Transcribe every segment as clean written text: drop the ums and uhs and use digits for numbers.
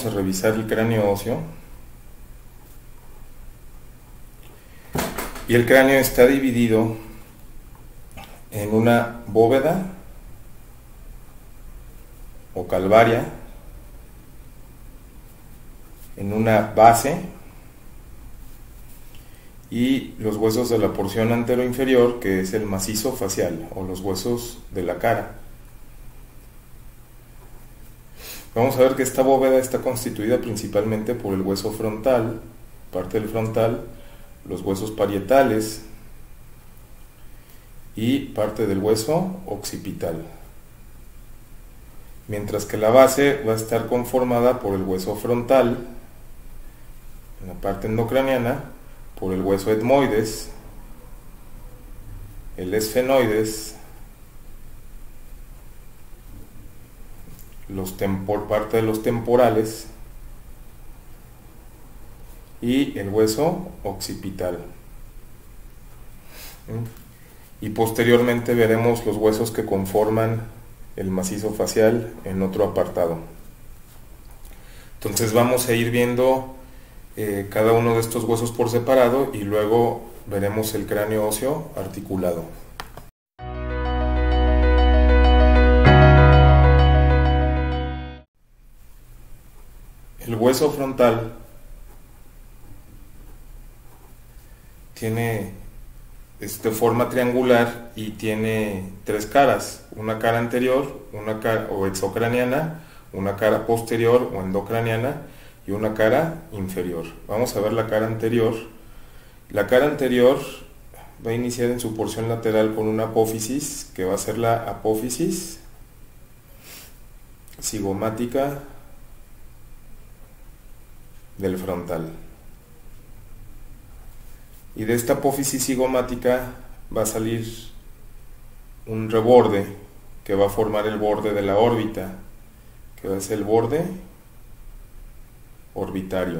vamos a revisar el cráneo óseo. Y el cráneo está dividido en una bóveda o calvaria, en una base y los huesos de la porción antero-inferior, que es el macizo facial o los huesos de la cara. Vamos a ver que esta bóveda está constituida principalmente por el hueso frontal, parte del frontal, los huesos parietales y parte del hueso occipital. Mientras que la base va a estar conformada por el hueso frontal, en la parte endocraniana, por el hueso etmoides, el esfenoides, parte de los temporales y el hueso occipital. Y posteriormente veremos los huesos que conforman el macizo facial en otro apartado. Entonces vamos a ir viendo cada uno de estos huesos por separado y luego veremos el cráneo óseo articulado. El hueso frontal tiene forma triangular y tiene tres caras: una cara anterior, una cara o exocraniana, una cara posterior o endocraniana y una cara inferior. Vamos a ver la cara anterior. La cara anterior va a iniciar en su porción lateral con una apófisis, que va a ser la apófisis cigomática del frontal. Y de esta apófisis cigomática va a salir un reborde que va a formar el borde de la órbita, que va a ser el borde orbitario.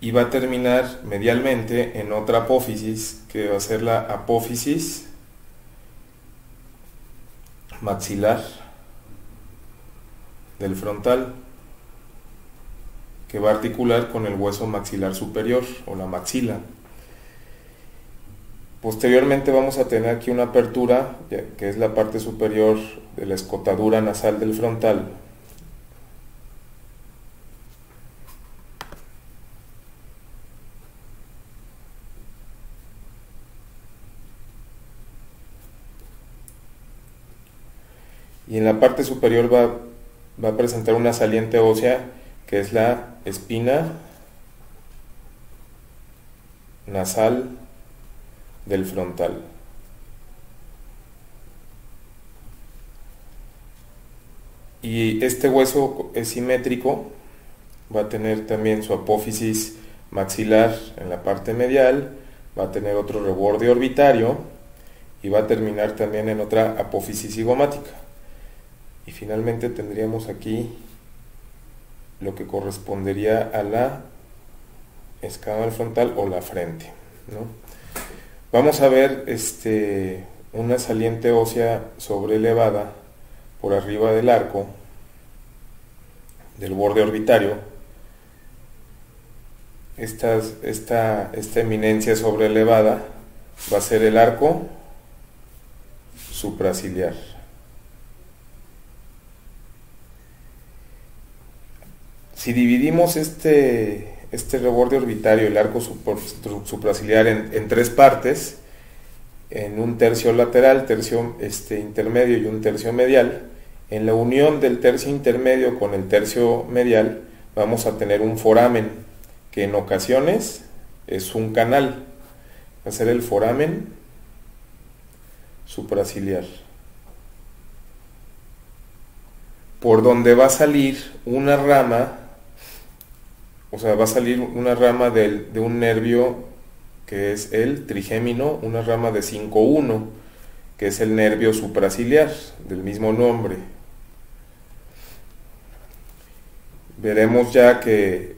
Y va a terminar medialmente en otra apófisis, que va a ser la apófisis maxilar del frontal, que va a articular con el hueso maxilar superior o la maxila. Posteriormente vamos a tener aquí una apertura, que es la parte superior de la escotadura nasal del frontal. Y en la parte superior va a presentar una saliente ósea, que es la espina nasal del frontal. Y este hueso es simétrico, va a tener también su apófisis maxilar en la parte medial, va a tener otro reborde orbitario y va a terminar también en otra apófisis cigomática. Y finalmente tendríamos aquí lo que correspondería a la escama del frontal o la frente, ¿no? Vamos a ver una saliente ósea sobrelevada por arriba del arco del borde orbitario. Esta eminencia sobrelevada va a ser el arco supraciliar. Si dividimos este reborde orbitario, el arco supraciliar, en tres partes, en un tercio lateral, tercio intermedio y un tercio medial, en la unión del tercio intermedio con el tercio medial vamos a tener un foramen, que en ocasiones es un canal. Va a ser el foramen supraciliar, por donde va a salir una rama. O sea, va a salir una rama de un nervio que es el trigémino, una rama de 5-1, que es el nervio supraciliar, del mismo nombre. Veremos ya que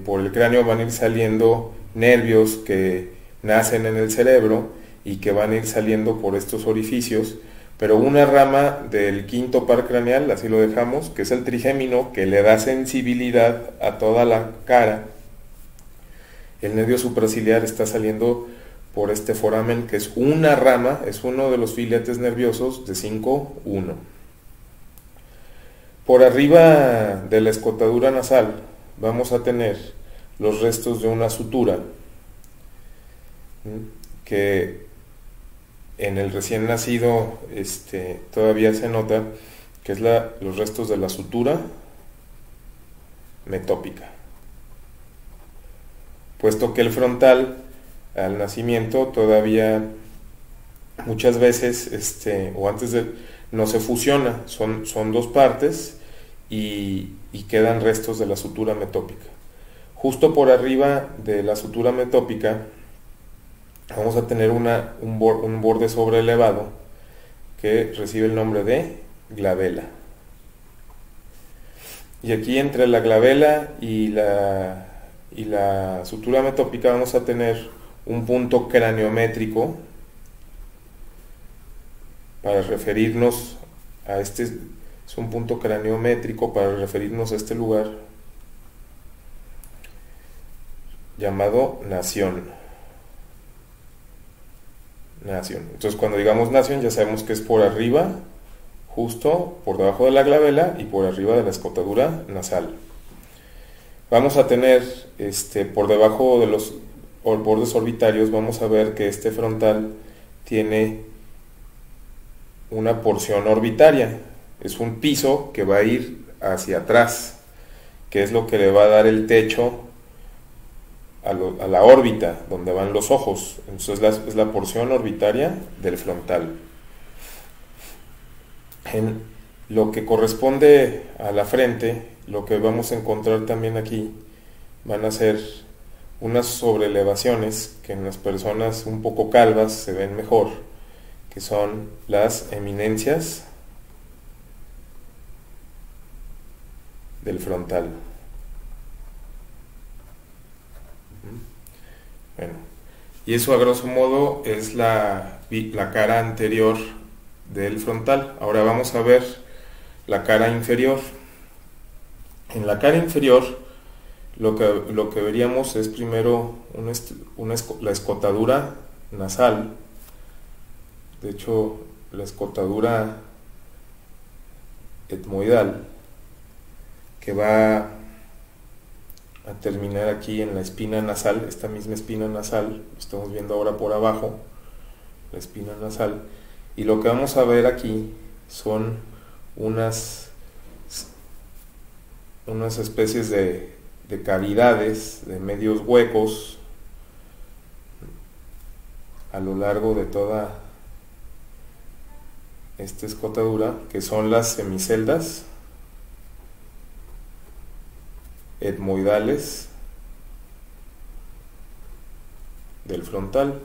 por el cráneo van a ir saliendo nervios que nacen en el cerebro y que van a ir saliendo por estos orificios, pero una rama del quinto par craneal, así lo dejamos, que es el trigémino, que le da sensibilidad a toda la cara. El nervio supraciliar está saliendo por este foramen, que es una rama, es uno de los filetes nerviosos de 5-1. Por arriba de la escotadura nasal vamos a tener los restos de una sutura, que en el recién nacido todavía se nota que es los restos de la sutura metópica, puesto que el frontal al nacimiento todavía muchas veces o antes de no se fusiona, son dos partes y quedan restos de la sutura metópica. Justo por arriba de la sutura metópica vamos a tener un borde sobrelevado que recibe el nombre de glabela. Y aquí entre la glabela y la sutura metópica vamos a tener un punto craniométrico para referirnos a es un punto craniométrico para referirnos a este lugar llamado nación. Entonces cuando digamos nación ya sabemos que es por arriba, justo por debajo de la glabela y por arriba de la escotadura nasal. Vamos a tener por debajo de los bordes orbitarios, vamos a ver que este frontal tiene una porción orbitaria, es un piso que va a ir hacia atrás, que es lo que le va a dar el techo a la órbita donde van los ojos. Entonces es la porción orbitaria del frontal. En lo que corresponde a la frente, lo que vamos a encontrar también aquí van a ser unas sobrelevaciones que en las personas un poco calvas se ven mejor, que son las eminencias del frontal. Bueno, y eso a grosso modo es la cara anterior del frontal. Ahora vamos a ver la cara inferior. En la cara inferior lo que veríamos es primero la escotadura nasal. De hecho, la escotadura etmoidal, que va a terminar aquí en la espina nasal, esta misma espina nasal, lo estamos viendo ahora por abajo, la espina nasal, y lo que vamos a ver aquí son unas especies de cavidades, de medios huecos a lo largo de toda esta escotadura, que son las semiceldas etmoidales del frontal.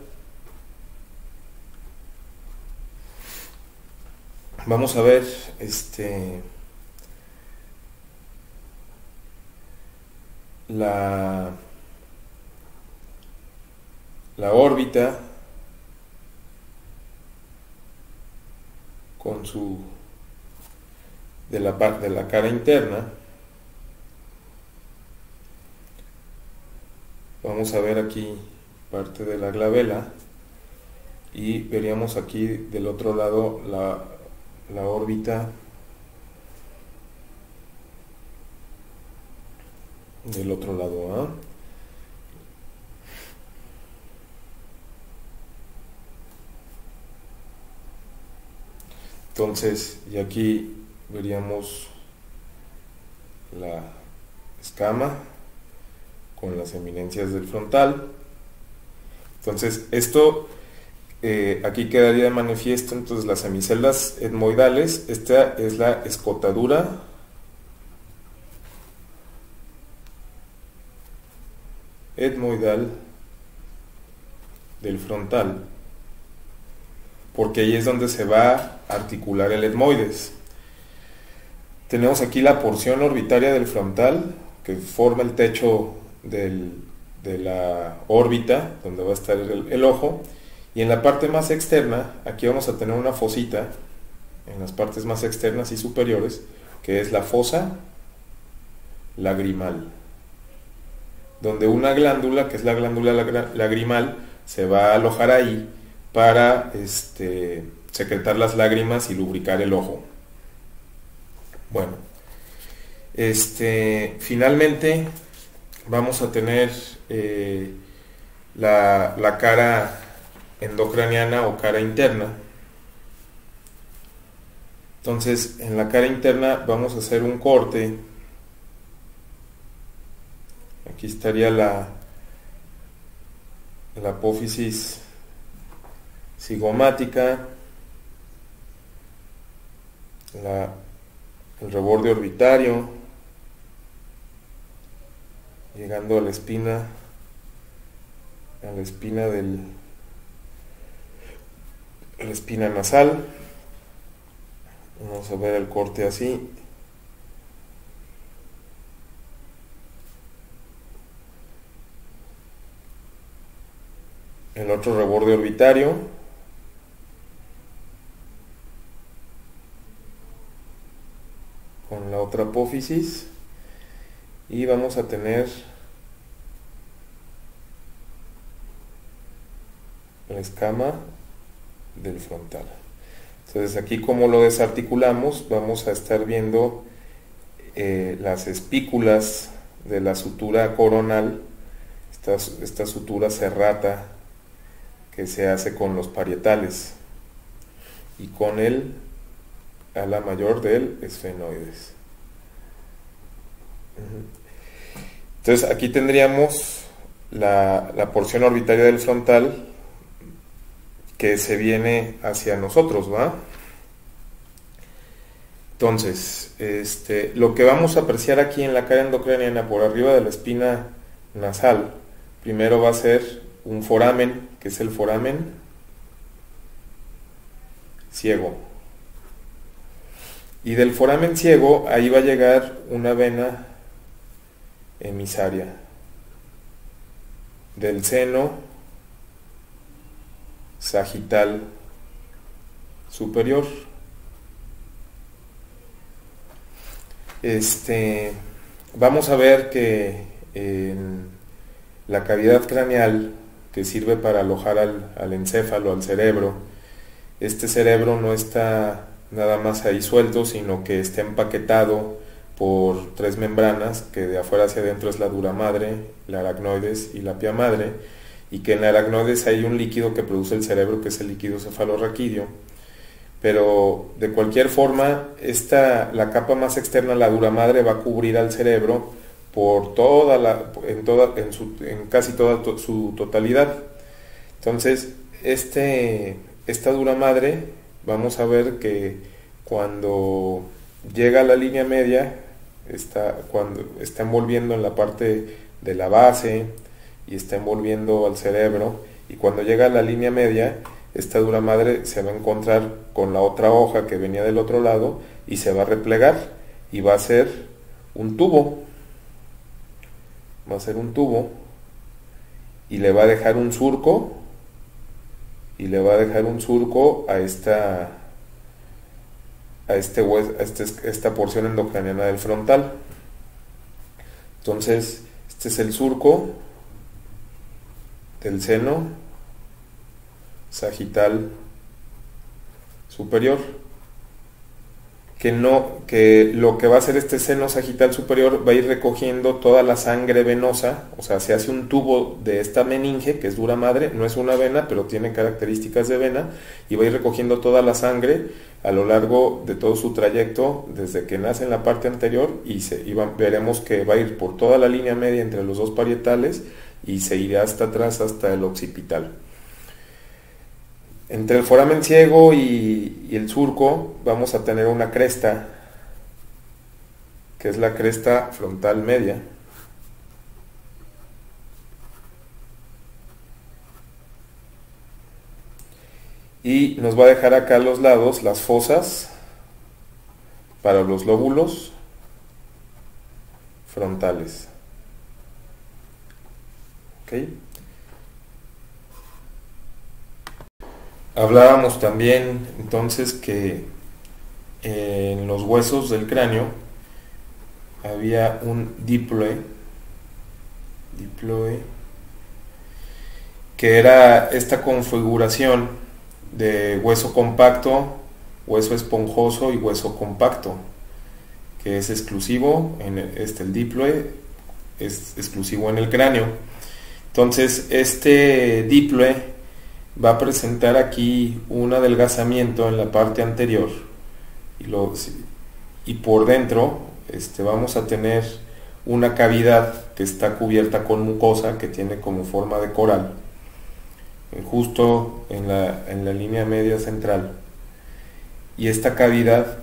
Vamos a ver la órbita con de la cara interna. Vamos a ver aquí parte de la glabela y veríamos aquí del otro lado la órbita del otro lado, ¿eh? Entonces, y aquí veríamos la escama con las eminencias del frontal. Entonces, esto aquí quedaría de manifiesto. Entonces, las semiceldas etmoidales, esta es la escotadura etmoidal del frontal, porque ahí es donde se va a articular el etmoides. Tenemos aquí la porción orbitaria del frontal, que forma el techo de la órbita, donde va a estar el ojo, y en la parte más externa, aquí vamos a tener una fosita, en las partes más externas y superiores, que es la fosa lagrimal, donde una glándula, que es la glándula lagrimal, se va a alojar ahí para secretar las lágrimas y lubricar el ojo. Bueno, finalmente vamos a tener la cara endocraniana o cara interna. Entonces, en la cara interna vamos a hacer un corte. Aquí estaría la apófisis cigomática, el reborde orbitario, llegando a la espina la espina nasal. Vamos a ver el corte así. El otro reborde orbitario. Con la otra apófisis. Y vamos a tener la escama del frontal. Entonces aquí, como lo desarticulamos, vamos a estar viendo las espículas de la sutura coronal, esta sutura serrata que se hace con los parietales y con el ala mayor del esfenoides. Entonces aquí tendríamos la porción orbitaria del frontal que se viene hacia nosotros, ¿va? Entonces, lo que vamos a apreciar aquí en la cara endocraniana por arriba de la espina nasal, primero va a ser un foramen, que es el foramen ciego. Y del foramen ciego, ahí va a llegar una vena emisaria del seno sagital superior. Vamos a ver que en la cavidad craneal, que sirve para alojar al encéfalo, al cerebro, este cerebro no está nada más ahí suelto, sino que está empaquetado por 3 membranas, que de afuera hacia adentro es la dura madre, la aracnoides y la pia madre, y que en la aracnoides hay un líquido que produce el cerebro, que es el líquido cefalorraquídeo. Pero de cualquier forma, la capa más externa, la dura madre, va a cubrir al cerebro por en casi toda su totalidad. Entonces, esta dura madre, vamos a ver que cuando llega a la línea media, cuando está envolviendo en la parte de la base y está envolviendo al cerebro, y cuando llega a la línea media, esta dura madre se va a encontrar con la otra hoja que venía del otro lado y se va a replegar y va a ser un tubo. Va a ser un tubo y le va a dejar un surco, a esta porción endocraniana del frontal. Entonces, este es el surco del seno sagital superior, que lo que va a hacer este seno sagital superior va a ir recogiendo toda la sangre venosa, o sea, se hace un tubo de esta meninge, que es dura madre, no es una vena, pero tiene características de vena, y va a ir recogiendo toda la sangre a lo largo de todo su trayecto, desde que nace en la parte anterior, veremos que va a ir por toda la línea media entre los dos parietales, y se irá hasta atrás, hasta el occipital. Entre el foramen ciego y el surco vamos a tener una cresta, que es la cresta frontal media. Y nos va a dejar acá a los lados las fosas para los lóbulos frontales. ¿Ok? Hablábamos también entonces que en los huesos del cráneo había un diploe, que era esta configuración de hueso compacto, hueso esponjoso y hueso compacto, que es exclusivo en el diploe es exclusivo en el cráneo. Entonces este diploe va a presentar aquí un adelgazamiento en la parte anterior y por dentro vamos a tener una cavidad que está cubierta con mucosa, que tiene como forma de coral, justo en la línea media central. Y esta cavidad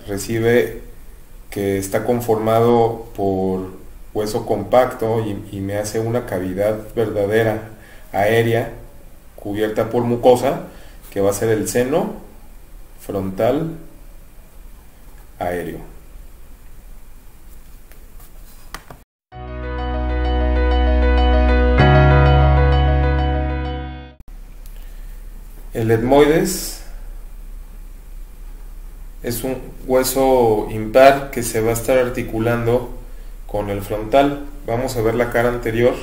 que está conformado por hueso compacto y me hace una cavidad verdadera aérea cubierta por mucosa, que va a ser el seno frontal aéreo. El etmoides es un hueso impar que se va a estar articulando con el frontal. Vamos a ver la cara anterior.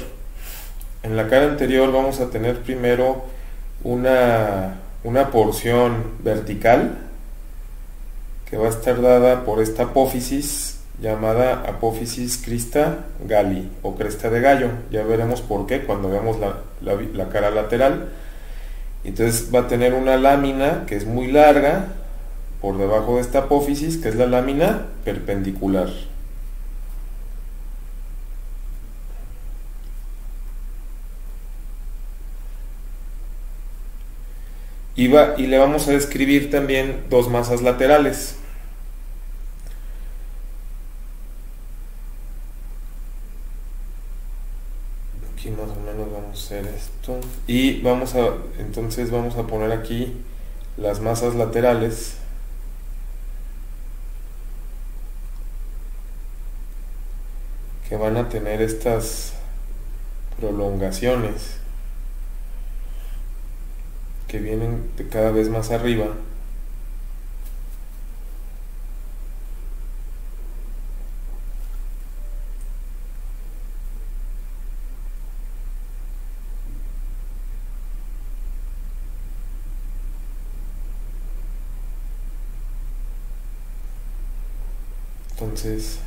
En la cara anterior vamos a tener primero una porción vertical que va a estar dada por esta apófisis llamada apófisis crista galli o cresta de gallo. Ya veremos por qué cuando veamos la cara lateral. Entonces va a tener una lámina que es muy larga por debajo de esta apófisis, que es la lámina perpendicular. Y le vamos a describir también dos masas laterales. Aquí más o menos vamos a hacer esto. Y entonces vamos a poner aquí las masas laterales. Que van a tener estas prolongaciones que vienen de cada vez más arriba. Entonces,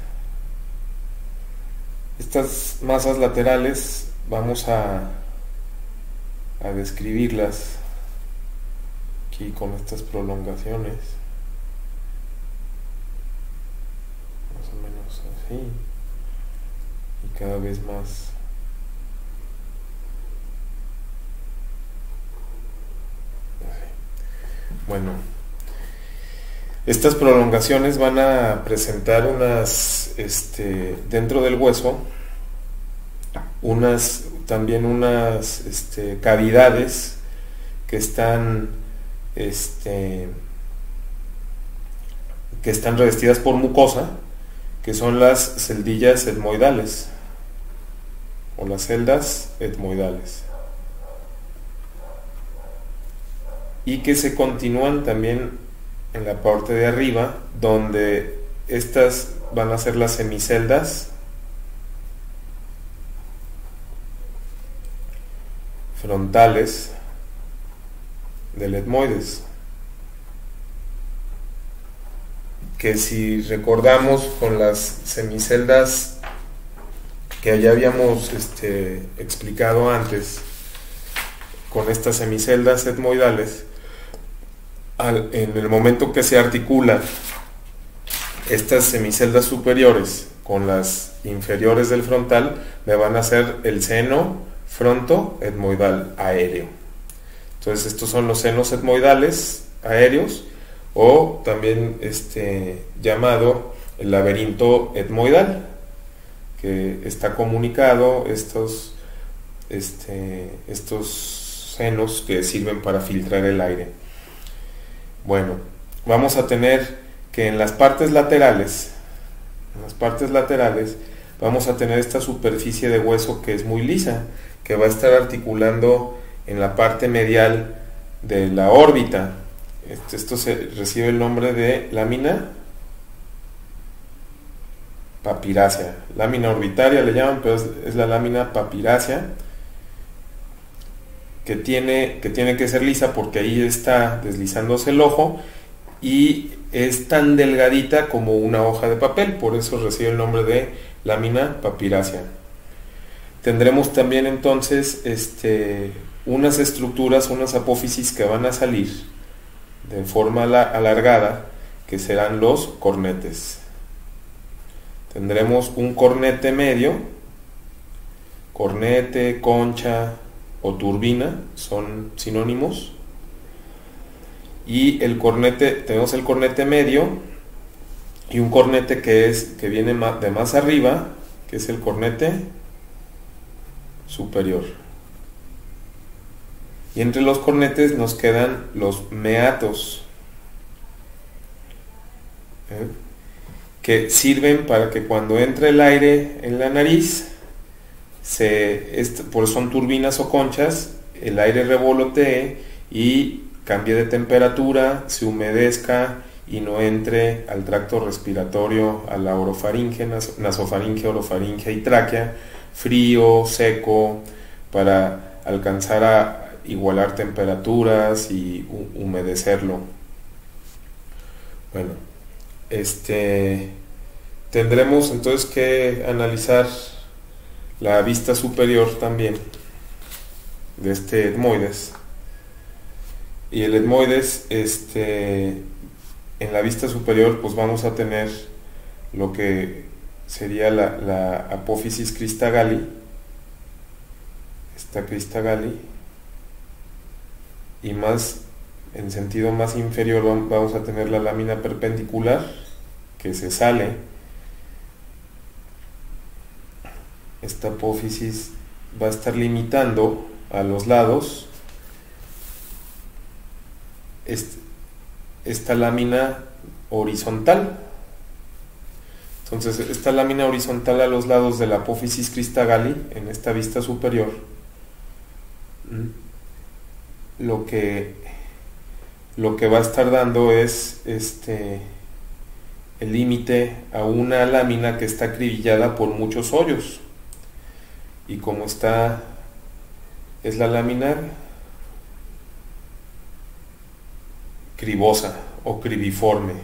estas masas laterales vamos a describirlas aquí con estas prolongaciones, más o menos así, y cada vez más. Bueno, estas prolongaciones van a presentar dentro del hueso, también unas cavidades que están revestidas por mucosa, que son las celdillas etmoidales o las celdas etmoidales, y que se continúan también en la parte de arriba, donde estas van a ser las semiceldas frontales del etmoides, que si recordamos con las semiceldas que ya habíamos explicado antes, con estas semiceldas etmoidales, en el momento que se articulan estas semiceldas superiores con las inferiores del frontal, me van a hacer el seno fronto etmoidal aéreo. Entonces estos son los senos etmoidales aéreos, o también llamado el laberinto etmoidal, que está comunicado estos senos que sirven para filtrar el aire. Bueno, vamos a tener que en las partes laterales vamos a tener esta superficie de hueso que es muy lisa, que va a estar articulando en la parte medial de la órbita. Esto recibe el nombre de lámina papirácea. Lámina orbitaria le llaman, pero es la lámina papirácea, que tiene que ser lisa porque ahí está deslizándose el ojo y es tan delgadita como una hoja de papel, por eso recibe el nombre de lámina papirácea. Tendremos también entonces unas estructuras, unas apófisis que van a salir de forma alargada, que serán los cornetes. Tendremos un cornete medio, cornete, concha o turbina, son sinónimos. Y tenemos el cornete medio y un cornete que viene de más arriba, que es el cornete superior. Y entre los cornetes nos quedan los meatos, que sirven para que cuando entre el aire en la nariz, por son turbinas o conchas, el aire revolotee y cambie de temperatura, se humedezca y no entre al tracto respiratorio, a la orofaringe, nasofaringe, orofaringe y tráquea, frío, seco, para alcanzar a igualar temperaturas y humedecerlo. Bueno, tendremos entonces que analizar la vista superior también de este etmoides. Y el etmoides, en la vista superior, pues vamos a tener lo que sería la apófisis crista galli, esta crista galli, y más en sentido más inferior vamos a tener la lámina perpendicular que se sale. Esta apófisis va a estar limitando a los lados esta lámina horizontal. Entonces, esta lámina horizontal a los lados de la apófisis crista galli, en esta vista superior, lo que va a estar dando es el límite a una lámina que está acribillada por muchos hoyos. Y como es la lámina cribosa o cribiforme.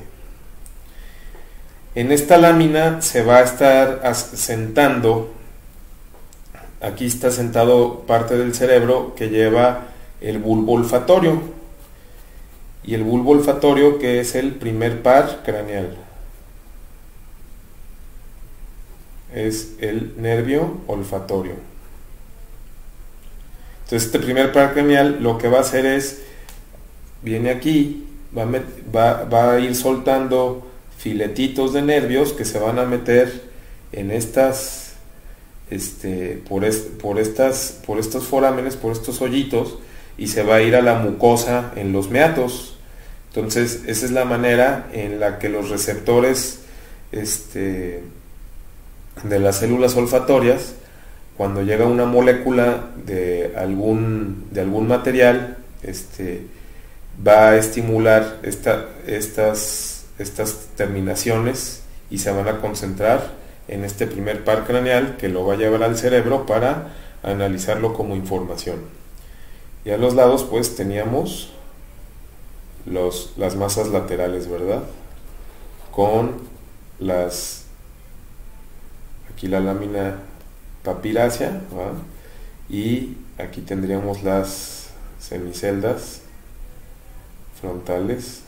En esta lámina se va a estar sentando, aquí está sentado parte del cerebro que lleva el bulbo olfatorio, y el bulbo olfatorio, que es el primer par craneal, es el nervio olfatorio. Entonces este primer par craneal lo que va a hacer es, viene aquí, va a ir soltando filetitos de nervios que se van a meter en estas, por estos forámenes, por estos hoyitos, y se va a ir a la mucosa en los meatos. Entonces esa es la manera en la que los receptores de las células olfatorias, cuando llega una molécula de algún material, va a estimular estas terminaciones y se van a concentrar en este primer par craneal, que lo va a llevar al cerebro para analizarlo como información. Y a los lados pues teníamos las masas laterales, ¿verdad? Con aquí la lámina papirácea, ¿verdad? Y aquí tendríamos las semiceldas frontales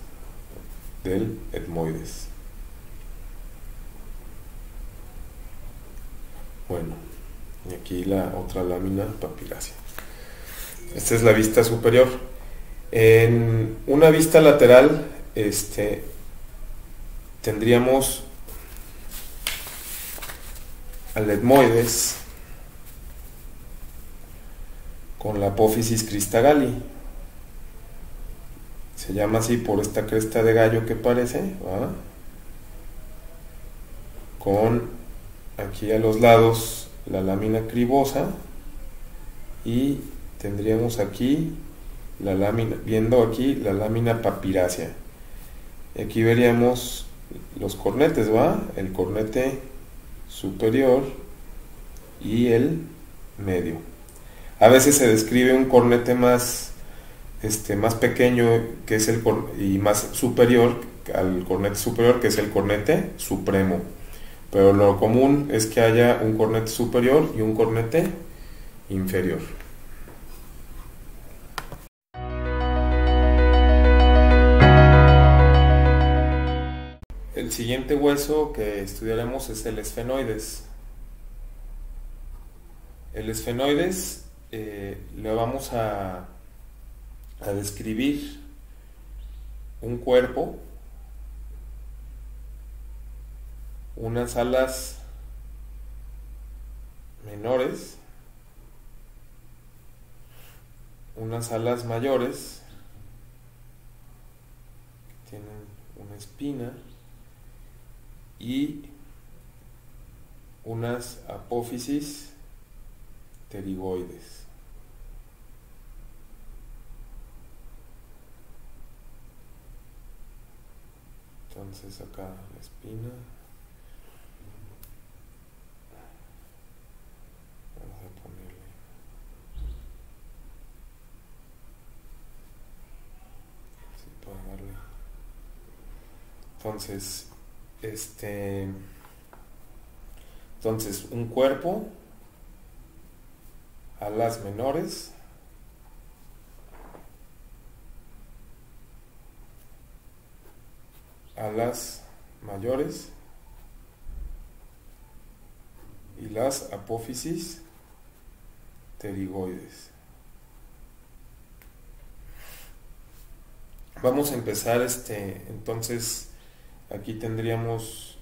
del etmoides. Bueno, y aquí la otra lámina papirácea. Esta es la vista superior. En una vista lateral, tendríamos al etmoides con la apófisis crista galli. Se llama así por esta cresta de gallo que parece, ¿verdad? Con aquí a los lados la lámina cribosa, y tendríamos aquí la lámina, viendo aquí la lámina papirácea. Y aquí veríamos los cornetes, ¿va? El cornete superior y el medio. A veces se describe un cornete más pequeño que es y más superior al cornete superior, que es el cornete supremo. Pero lo común es que haya un cornete superior y un cornete inferior. El siguiente hueso que estudiaremos es el esfenoides. El esfenoides le vamos a describir un cuerpo, unas alas menores, unas alas mayores que tienen una espina y unas apófisis pterigoides. Entonces acá la espina, vamos a ponerle así para darle. Entonces un cuerpo, alas menores, alas mayores y las apófisis pterigoides. Vamos a empezar entonces aquí tendríamos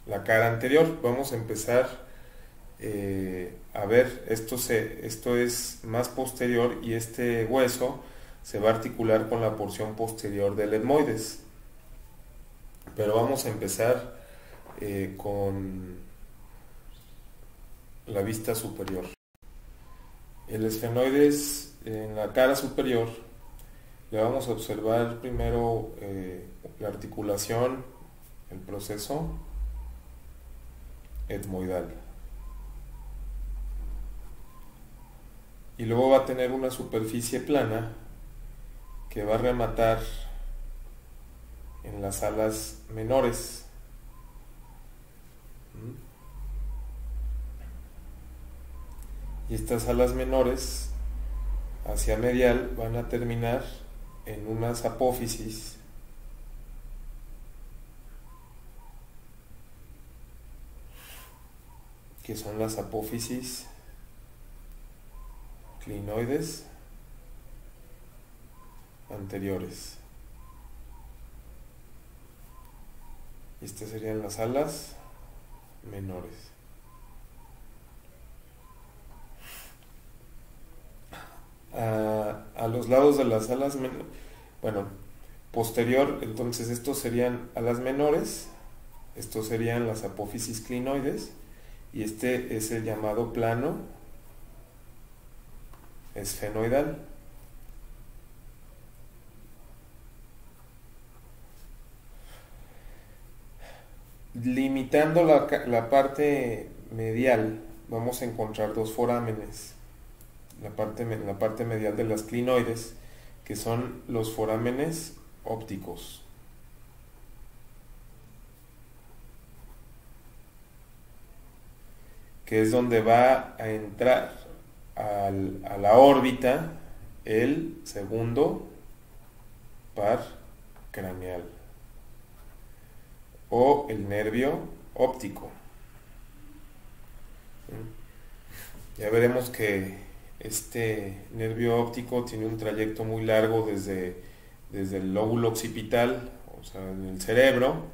la cara anterior. Vamos a empezar a ver, esto es más posterior y este hueso se va a articular con la porción posterior del etmoides. Pero vamos a empezar con la vista superior. El esfenoides en la cara superior le vamos a observar primero la articulación, el proceso etmoidal. Y luego va a tener una superficie plana que va a rematar en las alas menores. Y estas alas menores hacia medial van a terminar en unas apófisis que son las apófisis clinoides anteriores. Y estas serían las alas menores. A los lados de las alas posterior, entonces estos serían alas menores, estos serían las apófisis clinoides, y este es el llamado plano esfenoidal. Limitando la parte medial, vamos a encontrar dos forámenes. La parte medial de las clinoides, que son los forámenes ópticos. Que es donde va a entrar a la órbita el segundo par craneal o el nervio óptico. Ya veremos que este nervio óptico tiene un trayecto muy largo desde el lóbulo occipital, o sea, en el cerebro,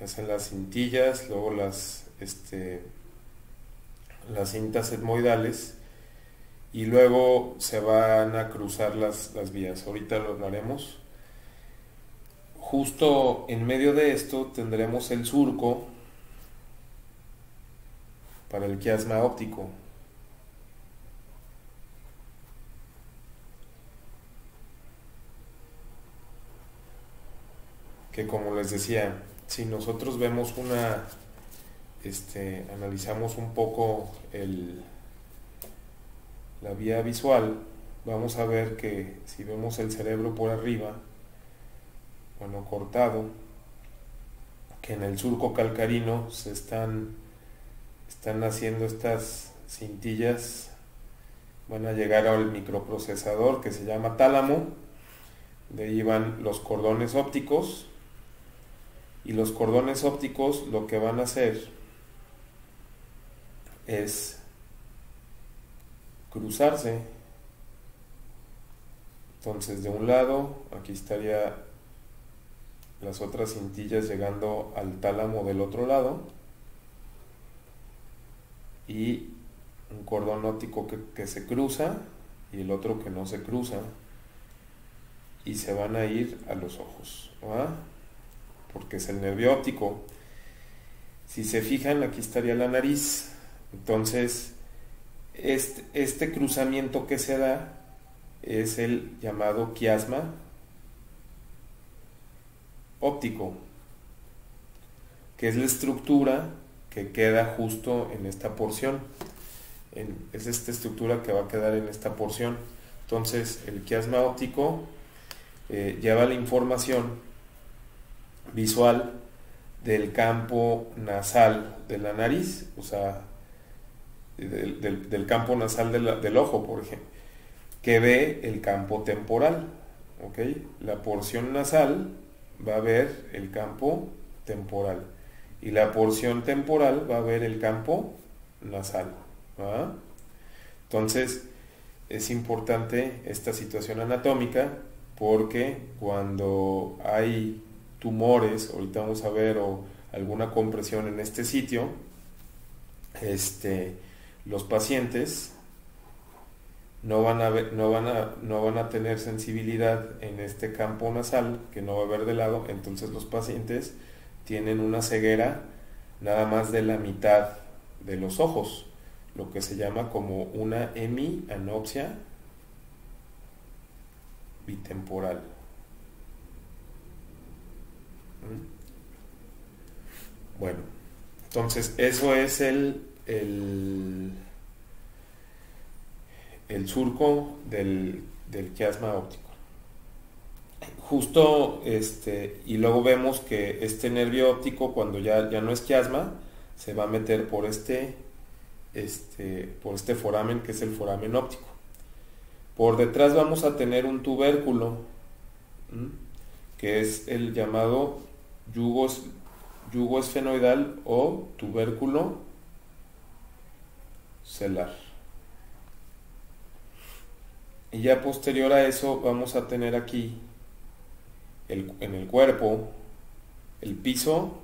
hacen las cintillas, luego las cintas etmoidales, y luego se van a cruzar las vías. Ahorita lo hablaremos. Justo en medio de esto tendremos el surco para el quiasma óptico. Que, como les decía, si nosotros vemos analizamos un poco la vía visual, vamos a ver que si vemos el cerebro por arriba, bueno, cortado, que en el surco calcarino están haciendo estas cintillas, van a llegar al microprocesador que se llama tálamo, de ahí van los cordones ópticos, y los cordones ópticos lo que van a hacer es cruzarse. Entonces de un lado, aquí estaría las otras cintillas llegando al tálamo del otro lado, y un cordón óptico que se cruza y el otro que no se cruza, y se van a ir a los ojos, ¿va? Porque es el nervio óptico. Si se fijan, aquí estaría la nariz. Entonces este cruzamiento que se da es el llamado quiasma óptico, que es la estructura que queda justo en esta porción. Es esta estructura que va a quedar en esta porción. Entonces el quiasma óptico lleva la información visual del campo nasal de la nariz, o sea, del campo nasal del ojo, por ejemplo, que ve el campo temporal, ¿ok? La porción nasal va a ver el campo temporal y la porción temporal va a ver el campo nasal, ¿va? Entonces es importante esta situación anatómica, porque cuando hay tumores, ahorita vamos a ver, o alguna compresión en este sitio, los pacientes no van a tener sensibilidad en este campo nasal, que no va a ver de lado. Entonces los pacientes tienen una ceguera nada más de la mitad de los ojos, lo que se llama como una hemianopsia bitemporal. Bueno, entonces eso es el surco del quiasma óptico. Justo y luego vemos que este nervio óptico, cuando ya no es quiasma, se va a meter por este foramen, que es el foramen óptico. Por detrás vamos a tener un tubérculo, que es el llamado yugo esfenoidal o tubérculo celar. Y ya posterior a eso vamos a tener aquí en el cuerpo el piso,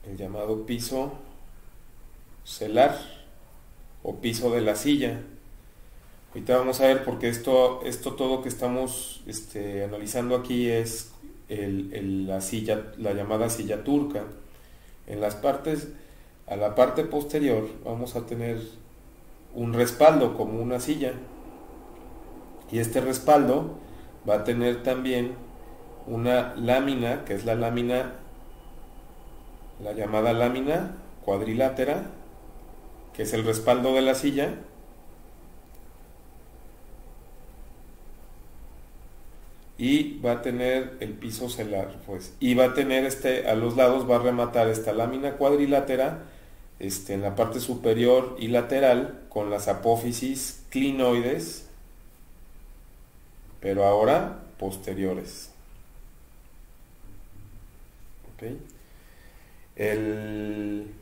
el llamado piso celar o piso de la silla. Ahorita vamos a ver, porque esto todo que estamos analizando aquí es la silla, la llamada silla turca. En las partes, a la parte posterior, vamos a tener un respaldo como una silla, y este respaldo va a tener también una lámina, que es la llamada lámina cuadrilátera, que es el respaldo de la silla, y va a tener el piso celar, pues, y va a tener a los lados, va a rematar esta lámina cuadrilátera en la parte superior y lateral con las apófisis clinoides, pero ahora posteriores. ¿Okay? El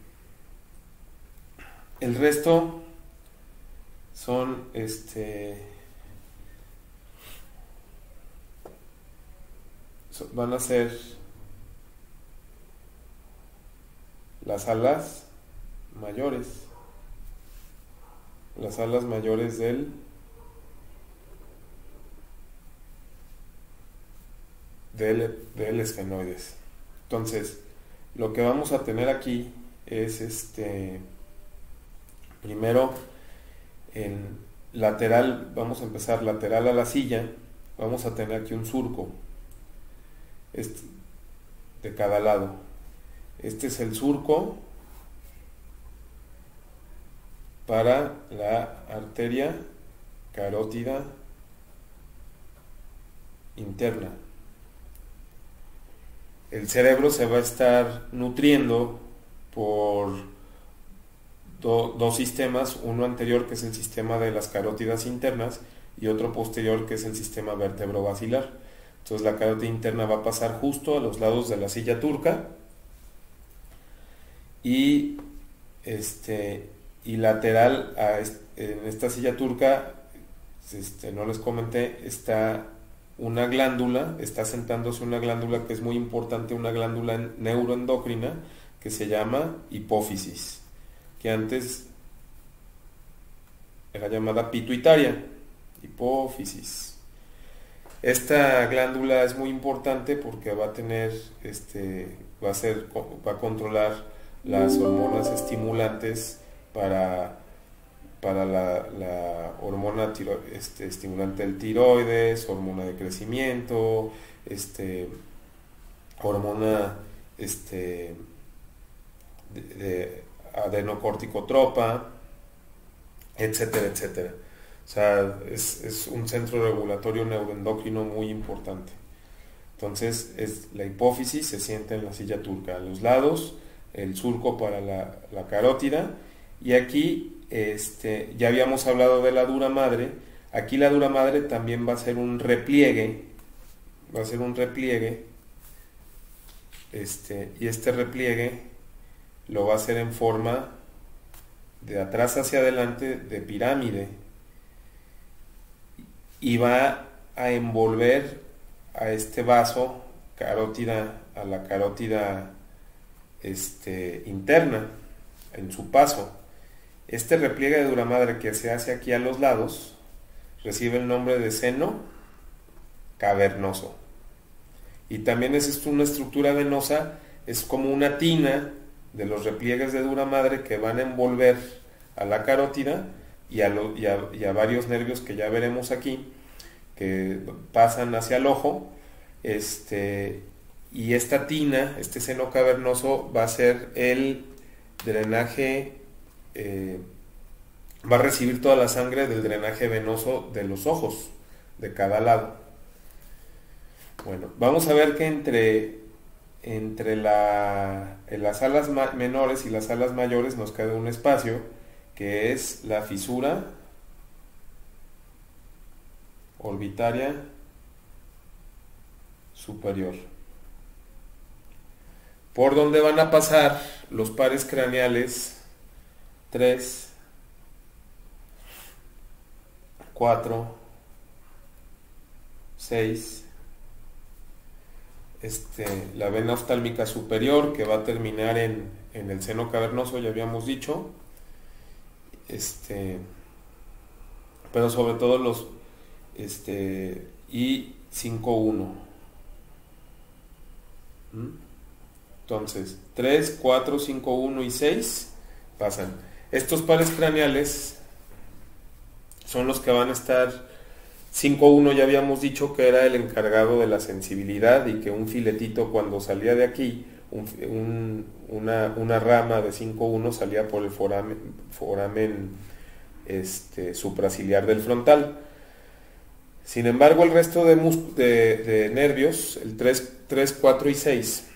resto son van a ser las alas mayores, del esfenoides. Entonces, lo que vamos a tener aquí es primero en lateral, vamos a empezar lateral a la silla, vamos a tener aquí un surco de cada lado. Este es el surco para la arteria carótida interna. El cerebro se va a estar nutriendo por dos sistemas, uno anterior que es el sistema de las carótidas internas y otro posterior que es el sistema vertebrovascular. Entonces la carótida interna va a pasar justo a los lados de la silla turca y lateral en esta silla turca, no les comenté, está una glándula, está sentándose una glándula que es muy importante, una glándula neuroendocrina que se llama hipófisis, que antes era llamada pituitaria, hipófisis. Esta glándula es muy importante porque va a tener, va a controlar las hormonas estimulantes para la hormona estimulante del tiroides, hormona de crecimiento, hormona de adenocorticotropa, etcétera, etcétera. O sea, es un centro regulatorio neuroendocrino muy importante. Entonces, la hipófisis se sienta en la silla turca, a los lados, el surco para la carótida, y aquí ya habíamos hablado de la dura madre. Aquí la dura madre también va a ser un repliegue, y este repliegue lo va a hacer en forma de atrás hacia adelante, de pirámide, y va a envolver a este vaso carótida, a la carótida interna en su paso. Este repliegue de dura madre que se hace aquí a los lados recibe el nombre de seno cavernoso, y también es una estructura venosa, es como una tina de los repliegues de dura madre que van a envolver a la carótida y a varios nervios que ya veremos aquí, que pasan hacia el ojo, y esta tina, este seno cavernoso, va a ser el drenaje, va a recibir toda la sangre del drenaje venoso de los ojos, de cada lado. Bueno, vamos a ver que entre las alas menores y las alas mayores nos queda un espacio que es la fisura orbitaria superior, por donde van a pasar los pares craneales 3, 4, 6, la vena oftálmica superior, que va a terminar en el seno cavernoso, ya habíamos dicho, pero sobre todo los y 5-1. Entonces 3, 4, 5, 1 y 6 pasan. Estos pares craneales son los que van a estar. 5-1 ya habíamos dicho que era el encargado de la sensibilidad, y que un filetito, cuando salía de aquí, una rama de 5-1 salía por el foramen supraciliar del frontal. Sin embargo, el resto de nervios, el 3, 4 y 6,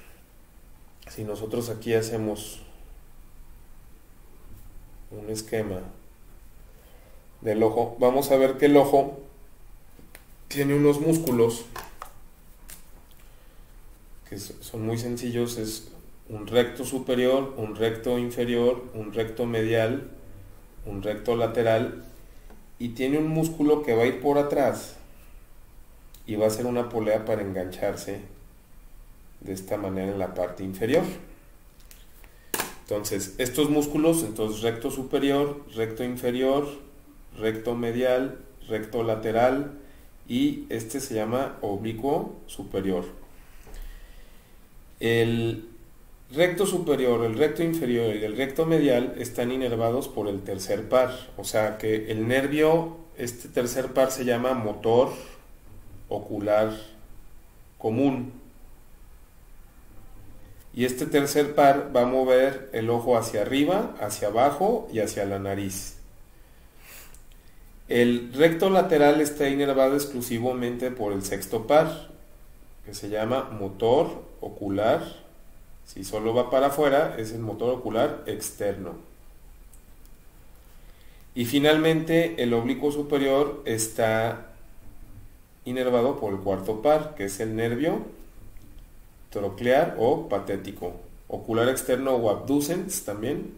si nosotros aquí hacemos un esquema del ojo, vamos a ver que el ojo tiene unos músculos que son muy sencillos. Es un recto superior, un recto inferior, un recto medial, un recto lateral, y tiene un músculo que va a ir por atrás y va a hacer una polea para engancharse de esta manera en la parte inferior. Entonces, estos músculos, recto superior, recto inferior, recto medial, recto lateral, y este se llama oblicuo superior. El recto superior, el recto inferior y el recto medial están inervados por el tercer par, o sea que el nervio, este tercer par, se llama motor ocular común, Y este tercer par va a mover el ojo hacia arriba, hacia abajo y hacia la nariz. El recto lateral está inervado exclusivamente por el sexto par, que se llama motor ocular. Si solo va para afuera, es el motor ocular externo. Y finalmente, el oblicuo superior está inervado por el cuarto par, que es el nervio troclear o patético, ocular externo o abducens también,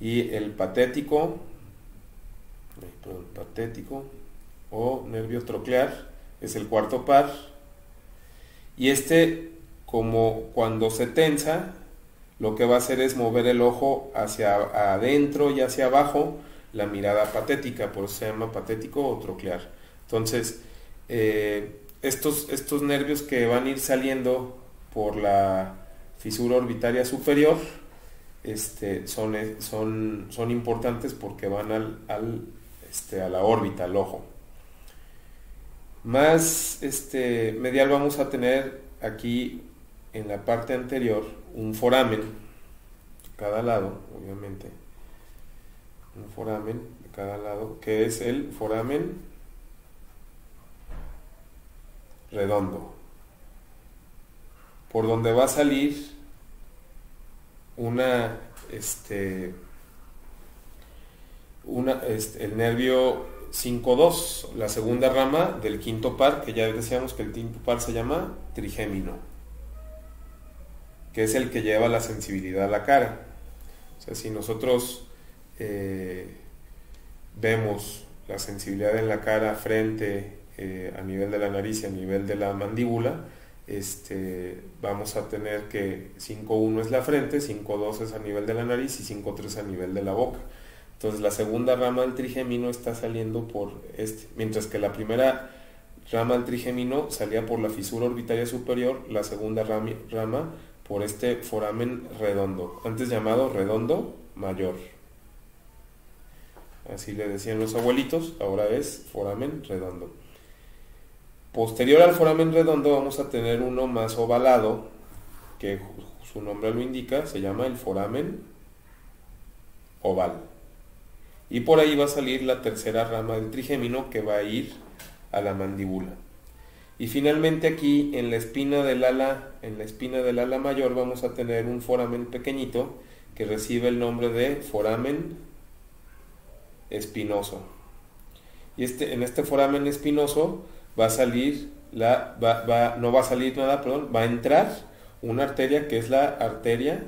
y el patético o nervio troclear es el cuarto par, y este, como cuando se tensa, lo que va a hacer es mover el ojo hacia adentro y hacia abajo, la mirada patética, por eso se llama patético o troclear. Entonces, estos nervios que van a ir saliendo por la fisura orbitaria superior son importantes porque van a la órbita, al ojo. Más medial vamos a tener aquí en la parte anterior un foramen de cada lado, obviamente. Un foramen de cada lado, que es el foramen redondo, por donde va a salir el nervio 5-2, la segunda rama del quinto par, que ya decíamos que el quinto par se llama trigémino, que es el que lleva la sensibilidad a la cara. O sea, si nosotros vemos la sensibilidad en la cara, frente, a nivel de la nariz y a nivel de la mandíbula, vamos a tener que 5-1 es la frente, 5-2 es a nivel de la nariz y 5-3 a nivel de la boca. Entonces la segunda rama del trigémino está saliendo por mientras que la primera rama del trigémino salía por la fisura orbitaria superior, la segunda rama por este foramen redondo, antes llamado redondo mayor. Así le decían los abuelitos, ahora es foramen redondo. Posterior al foramen redondo vamos a tener uno más ovalado, que su nombre lo indica, se llama el foramen oval. Y por ahí va a salir la tercera rama del trigémino, que va a ir a la mandíbula. Y finalmente aquí en la espina del ala mayor vamos a tener un foramen pequeñito que recibe el nombre de foramen espinoso. Y en este foramen espinoso va a salir no va a salir nada, perdón, va a entrar una arteria que es la arteria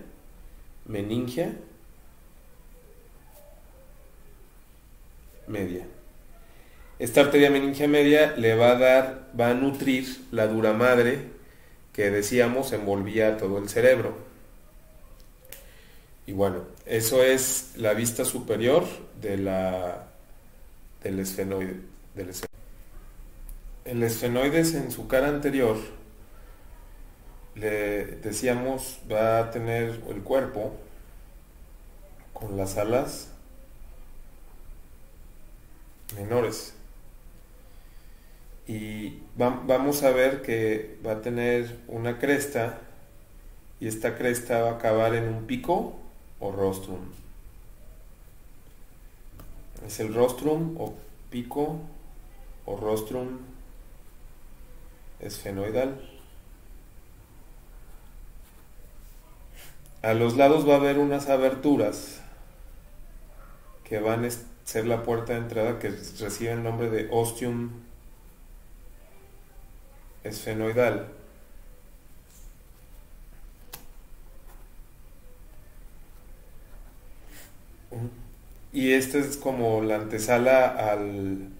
meningia media. Esta arteria meningia media le va a nutrir la dura madre que decíamos envolvía todo el cerebro. Y bueno, eso es la vista superior del esfenoide. El esfenoides en su cara anterior, le decíamos, va a tener el cuerpo con las alas menores. Y vamos a ver que va a tener una cresta, y esta cresta va a acabar en un pico o rostrum. Es el rostrum o pico o rostrum esfenoidal. A los lados va a haber unas aberturas que van a ser la puerta de entrada, que recibe el nombre de ostium esfenoidal. Y esta es como la antesala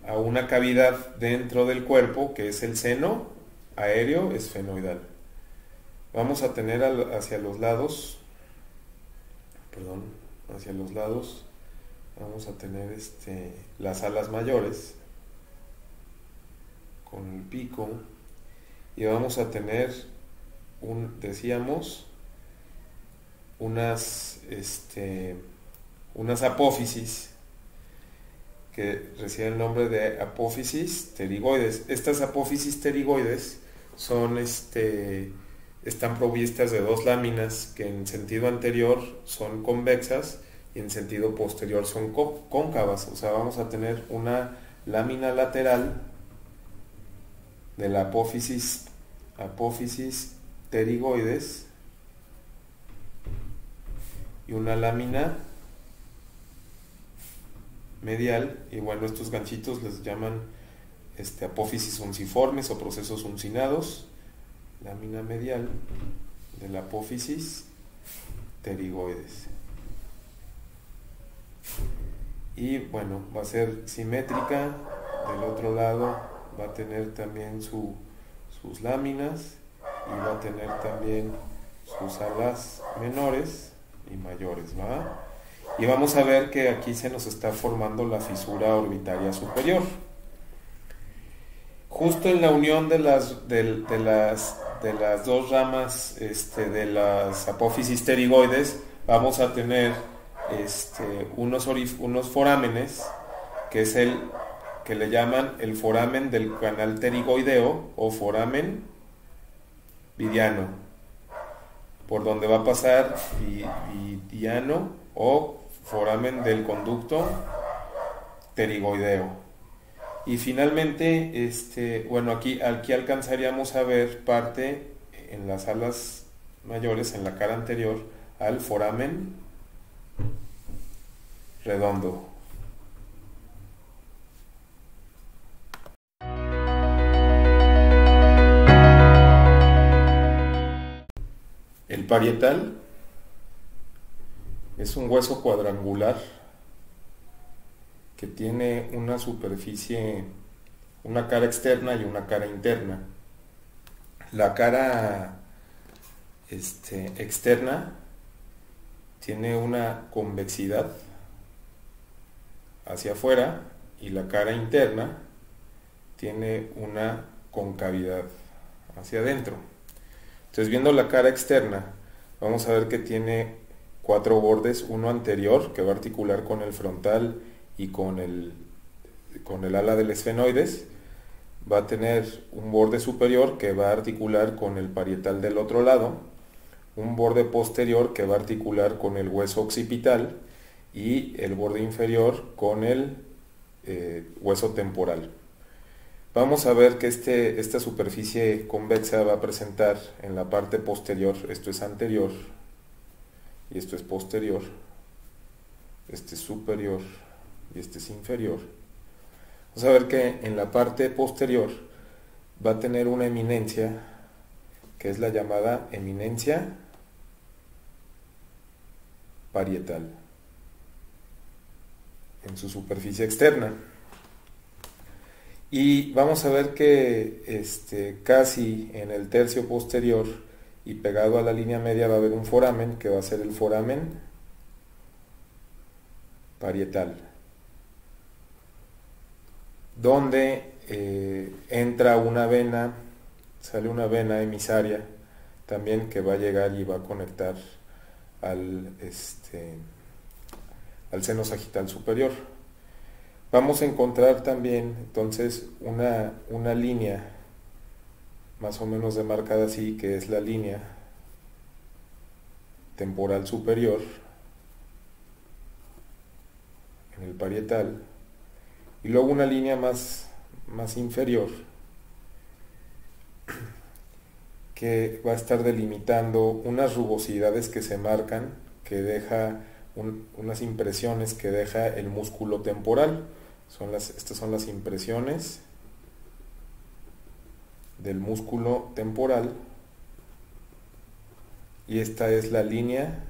a una cavidad dentro del cuerpo, que es el seno aéreo esfenoidal. Vamos a tener hacia los lados, vamos a tener las alas mayores con el pico, y vamos a tener decíamos unas apófisis que reciben el nombre de apófisis pterigoides. Estas apófisis pterigoides son están provistas de dos láminas que en sentido anterior son convexas y en sentido posterior son cóncavas. O sea, vamos a tener una lámina lateral de la apófisis pterigoides y una lámina medial, y bueno, estos ganchitos les llaman apófisis unciformes o procesos uncinados, lámina medial de la apófisis pterigoides. Y bueno, va a ser simétrica. Del otro lado va a tener también sus láminas y va a tener también sus alas menores y mayores, ¿va? Y vamos a ver que aquí se nos está formando la fisura orbitaria superior. Justo en la unión de las dos ramas de las apófisis pterigoides vamos a tener unos forámenes, que es el que le llaman el foramen del canal pterigoideo o foramen vidiano, por donde va a pasar vidiano o foramen del conducto pterigoideo. Y finalmente, bueno, aquí alcanzaríamos a ver parte en las alas mayores, en la cara anterior, al foramen redondo. El parietal es un hueso cuadrangular que tiene una superficie, una cara externa y una cara interna. La cara externa tiene una convexidad hacia afuera y la cara interna tiene una concavidad hacia adentro. Entonces, viendo la cara externa, vamos a ver que tiene 4 bordes, uno anterior que va a articular con el frontal y con el ala del esfenoides. Va a tener un borde superior que va a articular con el parietal del otro lado, un borde posterior que va a articular con el hueso occipital y el borde inferior con el hueso temporal. Vamos a ver que esta superficie convexa va a presentar en la parte posterior, esto es anterior y esto es posterior, este es superior y este es inferior. Vamos a ver que en la parte posterior va a tener una eminencia que es la llamada eminencia parietal en su superficie externa. Y vamos a ver que casi en el tercio posterior y pegado a la línea media va a haber un foramen que va a ser el foramen parietal, donde entra una vena, sale una vena emisaria también que va a llegar y va a conectar al seno sagital superior. Vamos a encontrar también entonces una línea más o menos demarcada así, que es la línea temporal superior en el parietal, y luego una línea más inferior que va a estar delimitando unas rugosidades que se marcan, que deja unas impresiones que deja el músculo temporal. Estas son las impresiones del músculo temporal, y esta es la línea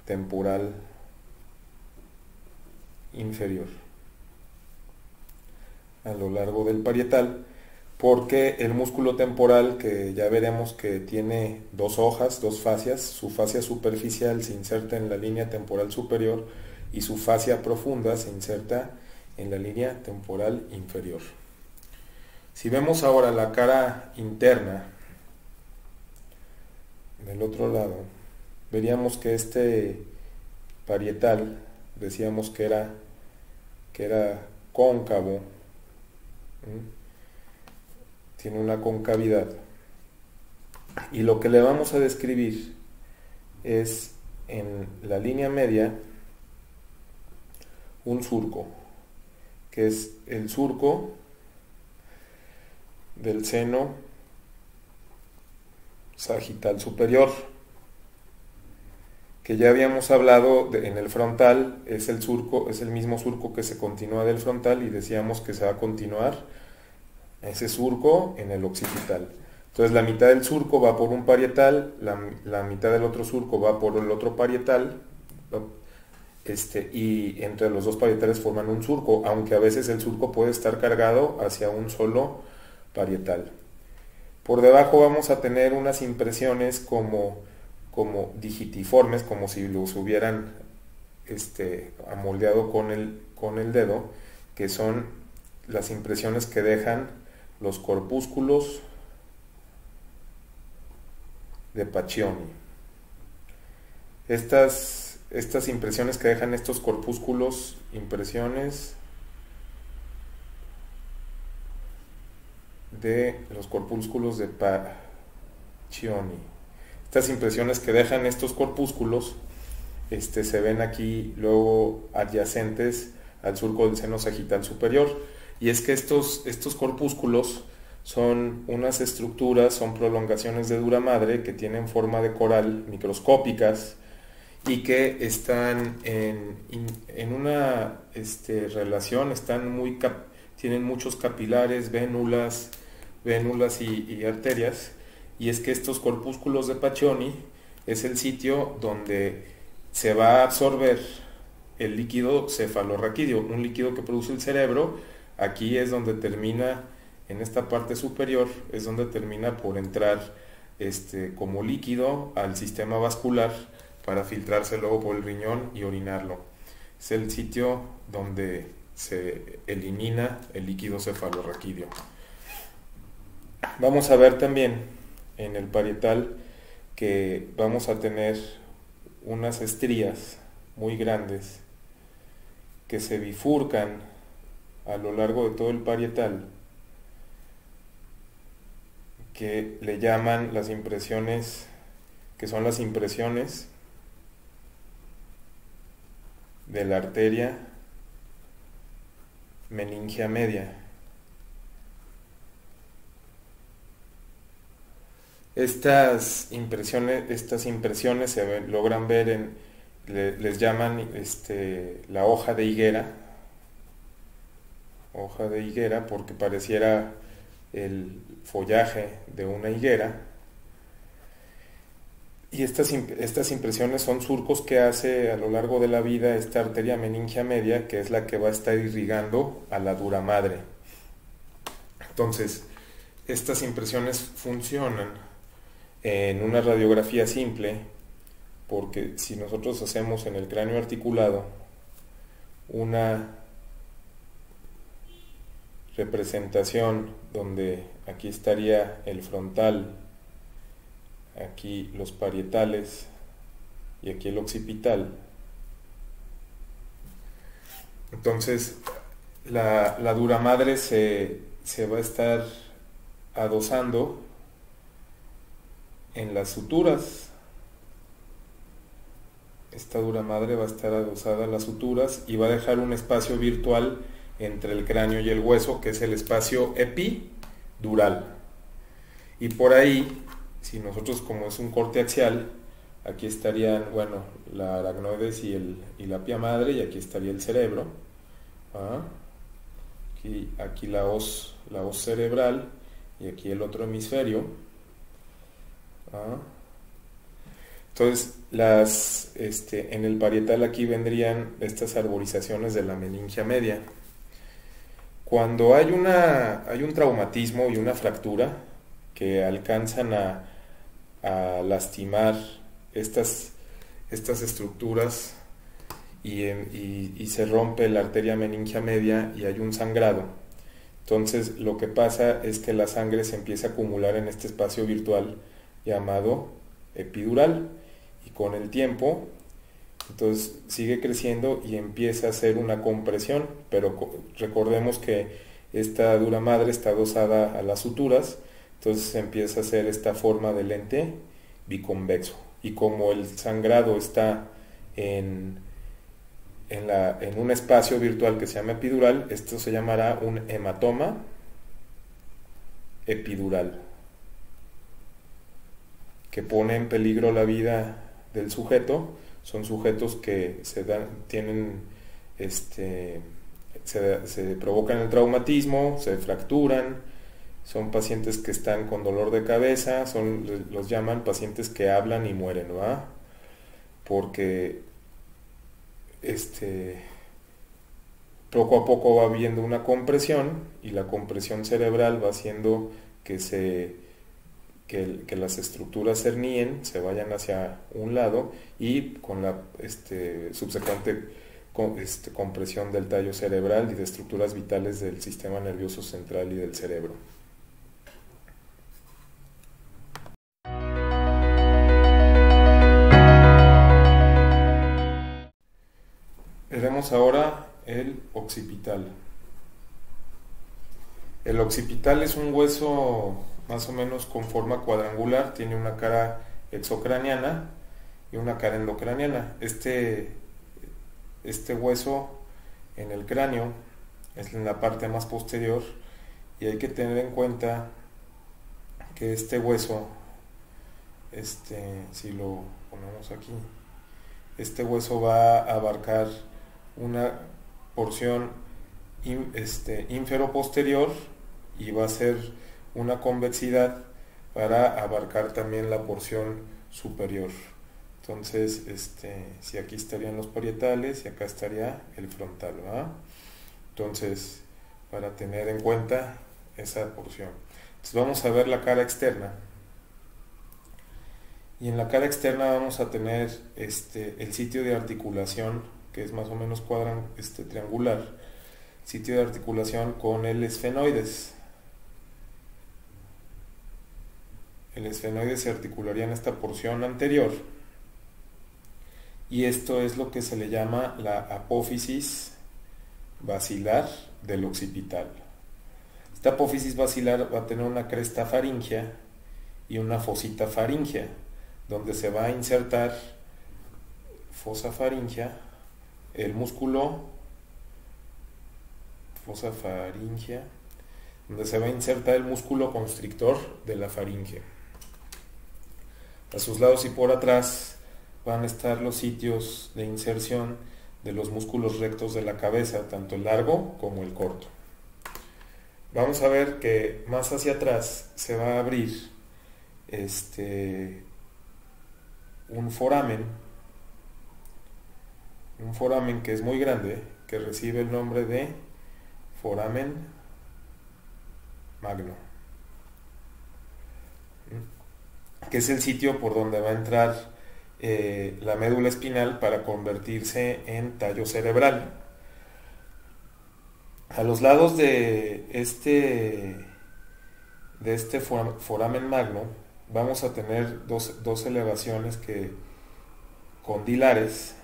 temporal inferior a lo largo del parietal, porque el músculo temporal, que ya veremos que tiene dos hojas, dos fascias, su fascia superficial se inserta en la línea temporal superior y su fascia profunda se inserta en la línea temporal inferior. Si vemos ahora la cara interna del otro lado, veríamos que este parietal, decíamos que era cóncavo, tiene una concavidad, Y lo que le vamos a describir es en la línea media un surco, que es el surco del seno sagital superior, que ya habíamos hablado en el frontal. Es el surco, es el mismo surco que se continúa del frontal, y decíamos que se va a continuar ese surco en el occipital. Entonces la mitad del surco va por un parietal, la mitad del otro surco va por el otro parietal, y entre los dos parietales forman un surco, aunque a veces el surco puede estar cargado hacia un solo parietal. Por debajo vamos a tener unas impresiones como digitiformes, como si los hubieran amoldeado con el dedo, que son las impresiones que dejan los corpúsculos de Paccioni. Estas impresiones que dejan estos corpúsculos, impresiones de los corpúsculos de Paccioni. Estas impresiones que dejan estos corpúsculos se ven aquí luego adyacentes al surco del seno sagital superior, y es que estos corpúsculos son unas estructuras, son prolongaciones de dura madre que tienen forma de coral, microscópicas, y que están en una relación, tienen muchos capilares, vénulas y arterias. Y es que estos corpúsculos de Paccioni es el sitio donde se va a absorber el líquido cefalorraquídeo, un líquido que produce el cerebro. Aquí es donde termina, en esta parte superior, es donde termina por entrar como líquido al sistema vascular para filtrarse luego por el riñón y orinarlo. Es el sitio donde se elimina el líquido cefalorraquídeo. Vamos a ver también en el parietal que vamos a tener unas estrías muy grandes que se bifurcan a lo largo de todo el parietal, que le llaman las impresiones, que son las impresiones de la arteria meningia media. Estas impresiones se logran ver les llaman la hoja de higuera, porque pareciera el follaje de una higuera. Y estas impresiones son surcos que hace a lo largo de la vida esta arteria meningia media, que es la que va a estar irrigando a la dura madre. Entonces, estas impresiones funcionan en una radiografía simple, porque si nosotros hacemos en el cráneo articulado una representación donde aquí estaría el frontal, aquí los parietales y aquí el occipital, entonces la dura madre se va a estar adosando en las suturas. Esta dura madre va a estar adosada a las suturas y va a dejar un espacio virtual entre el cráneo y el hueso, que es el espacio epidural. Y por ahí, si nosotros, como es un corte axial, aquí estarían, la aracnoides y la pia madre, y aquí estaría el cerebro. Aquí la hoz cerebral, y aquí el otro hemisferio. Entonces, en el parietal aquí vendrían estas arborizaciones de la meningia media. Cuando hay un traumatismo y una fractura que alcanzan a lastimar estas estructuras y se rompe la arteria meningia media y hay un sangrado, entonces lo que pasa es que la sangre se empieza a acumular en este espacio virtual llamado epidural, y con el tiempo entonces sigue creciendo y empieza a hacer una compresión, pero recordemos que esta dura madre está adosada a las suturas, Entonces empieza a hacer esta forma de lente biconvexo. Y como el sangrado está en, en un espacio virtual que se llama epidural, esto se llamará un hematoma epidural, que pone en peligro la vida del sujeto. Son sujetos que tienen se provocan el traumatismo, se fracturan, son pacientes que están con dolor de cabeza, los llaman pacientes que hablan y mueren, ¿va? Porque poco a poco va habiendo una compresión, y la compresión cerebral va haciendo que las estructuras se herníen, se vayan hacia un lado, y con la subsecuente compresión del tallo cerebral y de estructuras vitales del sistema nervioso central y del cerebro. Veremos ahora el occipital. El occipital es un hueso más o menos con forma cuadrangular, tiene una cara exocraniana y una cara endocraniana. Este hueso en el cráneo es en la parte más posterior, y hay que tener en cuenta que este hueso, si lo ponemos aquí, este hueso va a abarcar una porción inferoposterior, y va a ser una convexidad para abarcar también la porción superior. Entonces, si aquí estarían los parietales y acá estaría el frontal, ¿verdad? Entonces, para tener en cuenta esa porción. Entonces vamos a ver la cara externa. Y en la cara externa vamos a tener el sitio de articulación, que es más o menos triangular, sitio de articulación con el esfenoides. El esfenoides se articularía en esta porción anterior, y esto es lo que se le llama la apófisis basilar del occipital. Esta apófisis basilar va a tener una cresta faríngea y una fosita faríngea, donde se va a insertar fosa faríngea, el músculo, fosa faríngea, donde se va a insertar el músculo constrictor de la faringe. A sus lados y por atrás van a estar los sitios de inserción de los músculos rectos de la cabeza, tanto el largo como el corto. Vamos a ver que más hacia atrás se va a abrir un foramen que es muy grande, que recibe el nombre de foramen magno, que es el sitio por donde va a entrar la médula espinal para convertirse en tallo cerebral. A los lados de este foramen magno vamos a tener dos elevaciones condilares,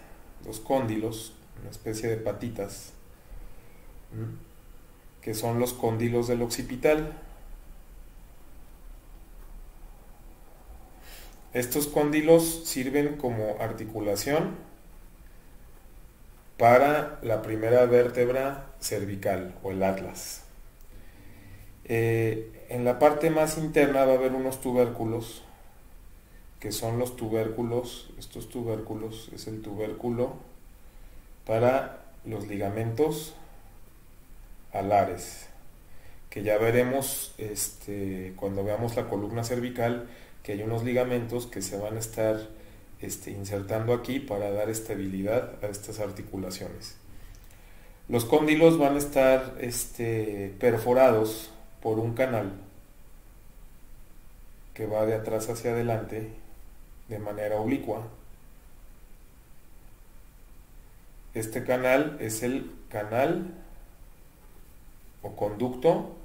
dos cóndilos, una especie de patitas, que son los cóndilos del occipital. Estos cóndilos sirven como articulación para la primera vértebra cervical, o el atlas. En la parte más interna va a haber unos tubérculos, que son los tubérculos. Estos tubérculos es el tubérculo para los ligamentos alares, que ya veremos cuando veamos la columna cervical, que hay unos ligamentos que se van a estar insertando aquí para dar estabilidad a estas articulaciones. Los cóndilos van a estar perforados por un canal que va de atrás hacia adelante de manera oblicua. Este canal es el canal o conducto,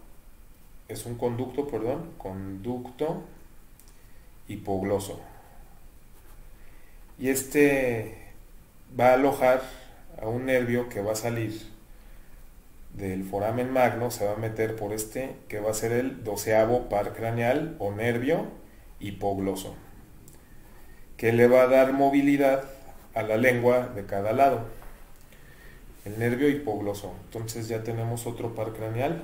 conducto hipogloso. Y va a alojar a un nervio que va a salir del foramen magno se va a meter por este que va a ser el 12º par craneal o nervio hipogloso, que le va a dar movilidad a la lengua de cada lado, el nervio hipogloso. Entonces ya tenemos otro par craneal.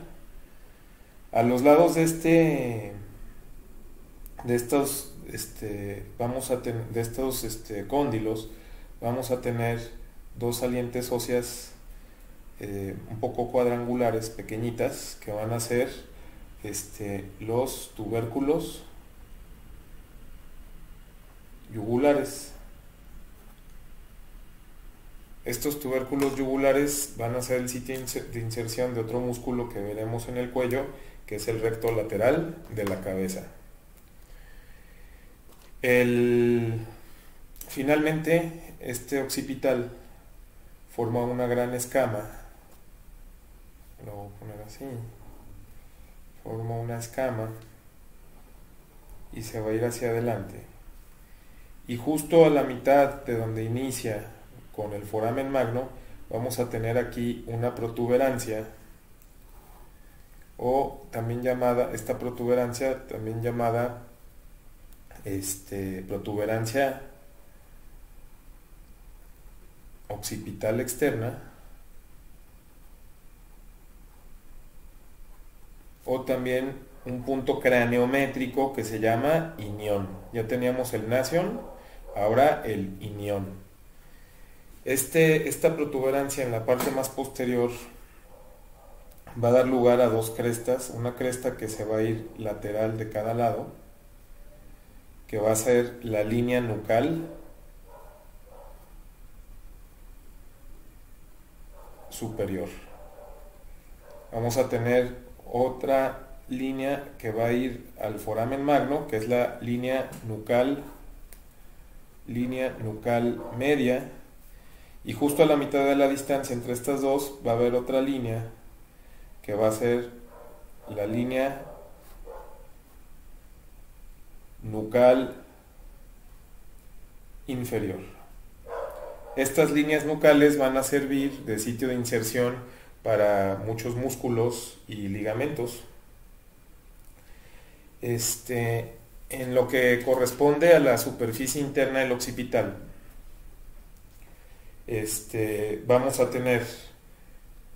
A los lados de estos cóndilos vamos a tener dos salientes óseas un poco cuadrangulares, pequeñitas, que van a ser los tubérculos yugulares. Estos tubérculos yugulares van a ser el sitio de inserción de otro músculo que veremos en el cuello, que es el recto lateral de la cabeza. Finalmente, este occipital forma una gran escama. Lo voy a poner así. Forma una escama y se va a ir hacia adelante. Y justo a la mitad de donde inicia con el foramen magno, vamos a tener aquí una protuberancia, o también llamada, esta protuberancia también llamada protuberancia occipital externa, o también un punto craneométrico que se llama inión. Ya teníamos el nasion, ahora el inión. Esta protuberancia en la parte más posterior va a dar lugar a dos crestas, una cresta que se va a ir lateral de cada lado, que va a ser la línea nucal superior. Vamos a tener otra línea que va a ir al foramen magno, que es la línea nucal media, y justo a la mitad de la distancia entre estas dos va a haber otra línea que va a ser la línea nucal inferior. Estas líneas nucales van a servir de sitio de inserción para muchos músculos y ligamentos. En lo que corresponde a la superficie interna del occipital, vamos a tener,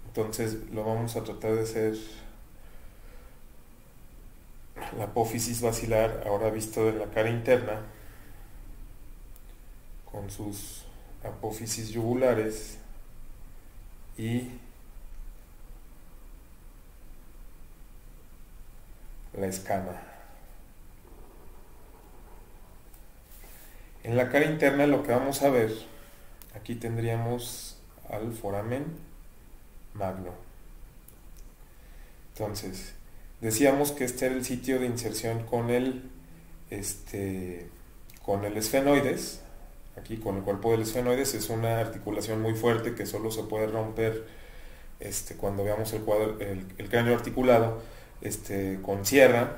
entonces lo vamos a tratar de hacer la apófisis basilar, ahora visto de la cara interna, con sus apófisis yugulares y la escama. En la cara interna lo que vamos a ver, aquí tendríamos al foramen magno. Entonces, decíamos que este era el sitio de inserción con el esfenoides. Aquí con el cuerpo del esfenoides es una articulación muy fuerte que solo se puede romper cuando veamos el cráneo articulado con sierra,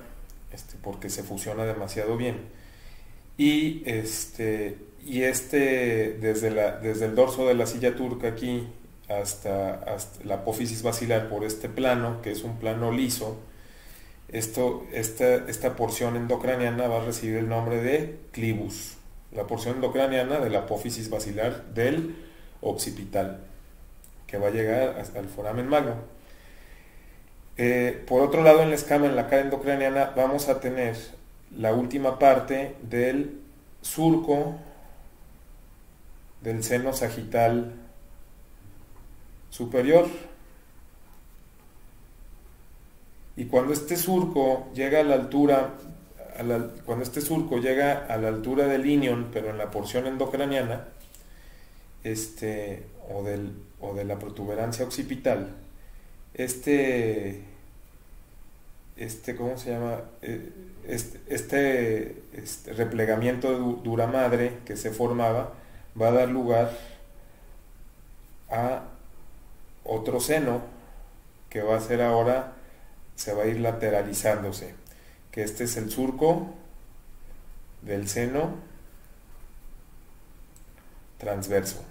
porque se fusiona demasiado bien. Y desde el dorso de la silla turca aquí hasta la apófisis basilar por este plano, que es un plano liso, esta porción endocraniana va a recibir el nombre de clivus, la porción endocraniana de la apófisis basilar del occipital, que va a llegar al foramen magno. Por otro lado, en la escama, en la cara endocraniana, vamos a tener la última parte del surco del seno sagital superior. Y cuando este surco llega a la altura, del inion, pero en la porción endocraniana, o de la protuberancia occipital, ¿cómo se llama? Este replegamiento de dura madre que se formaba va a dar lugar a otro seno que va a ser ahora, se va a ir lateralizándose, que este es el surco del seno transverso.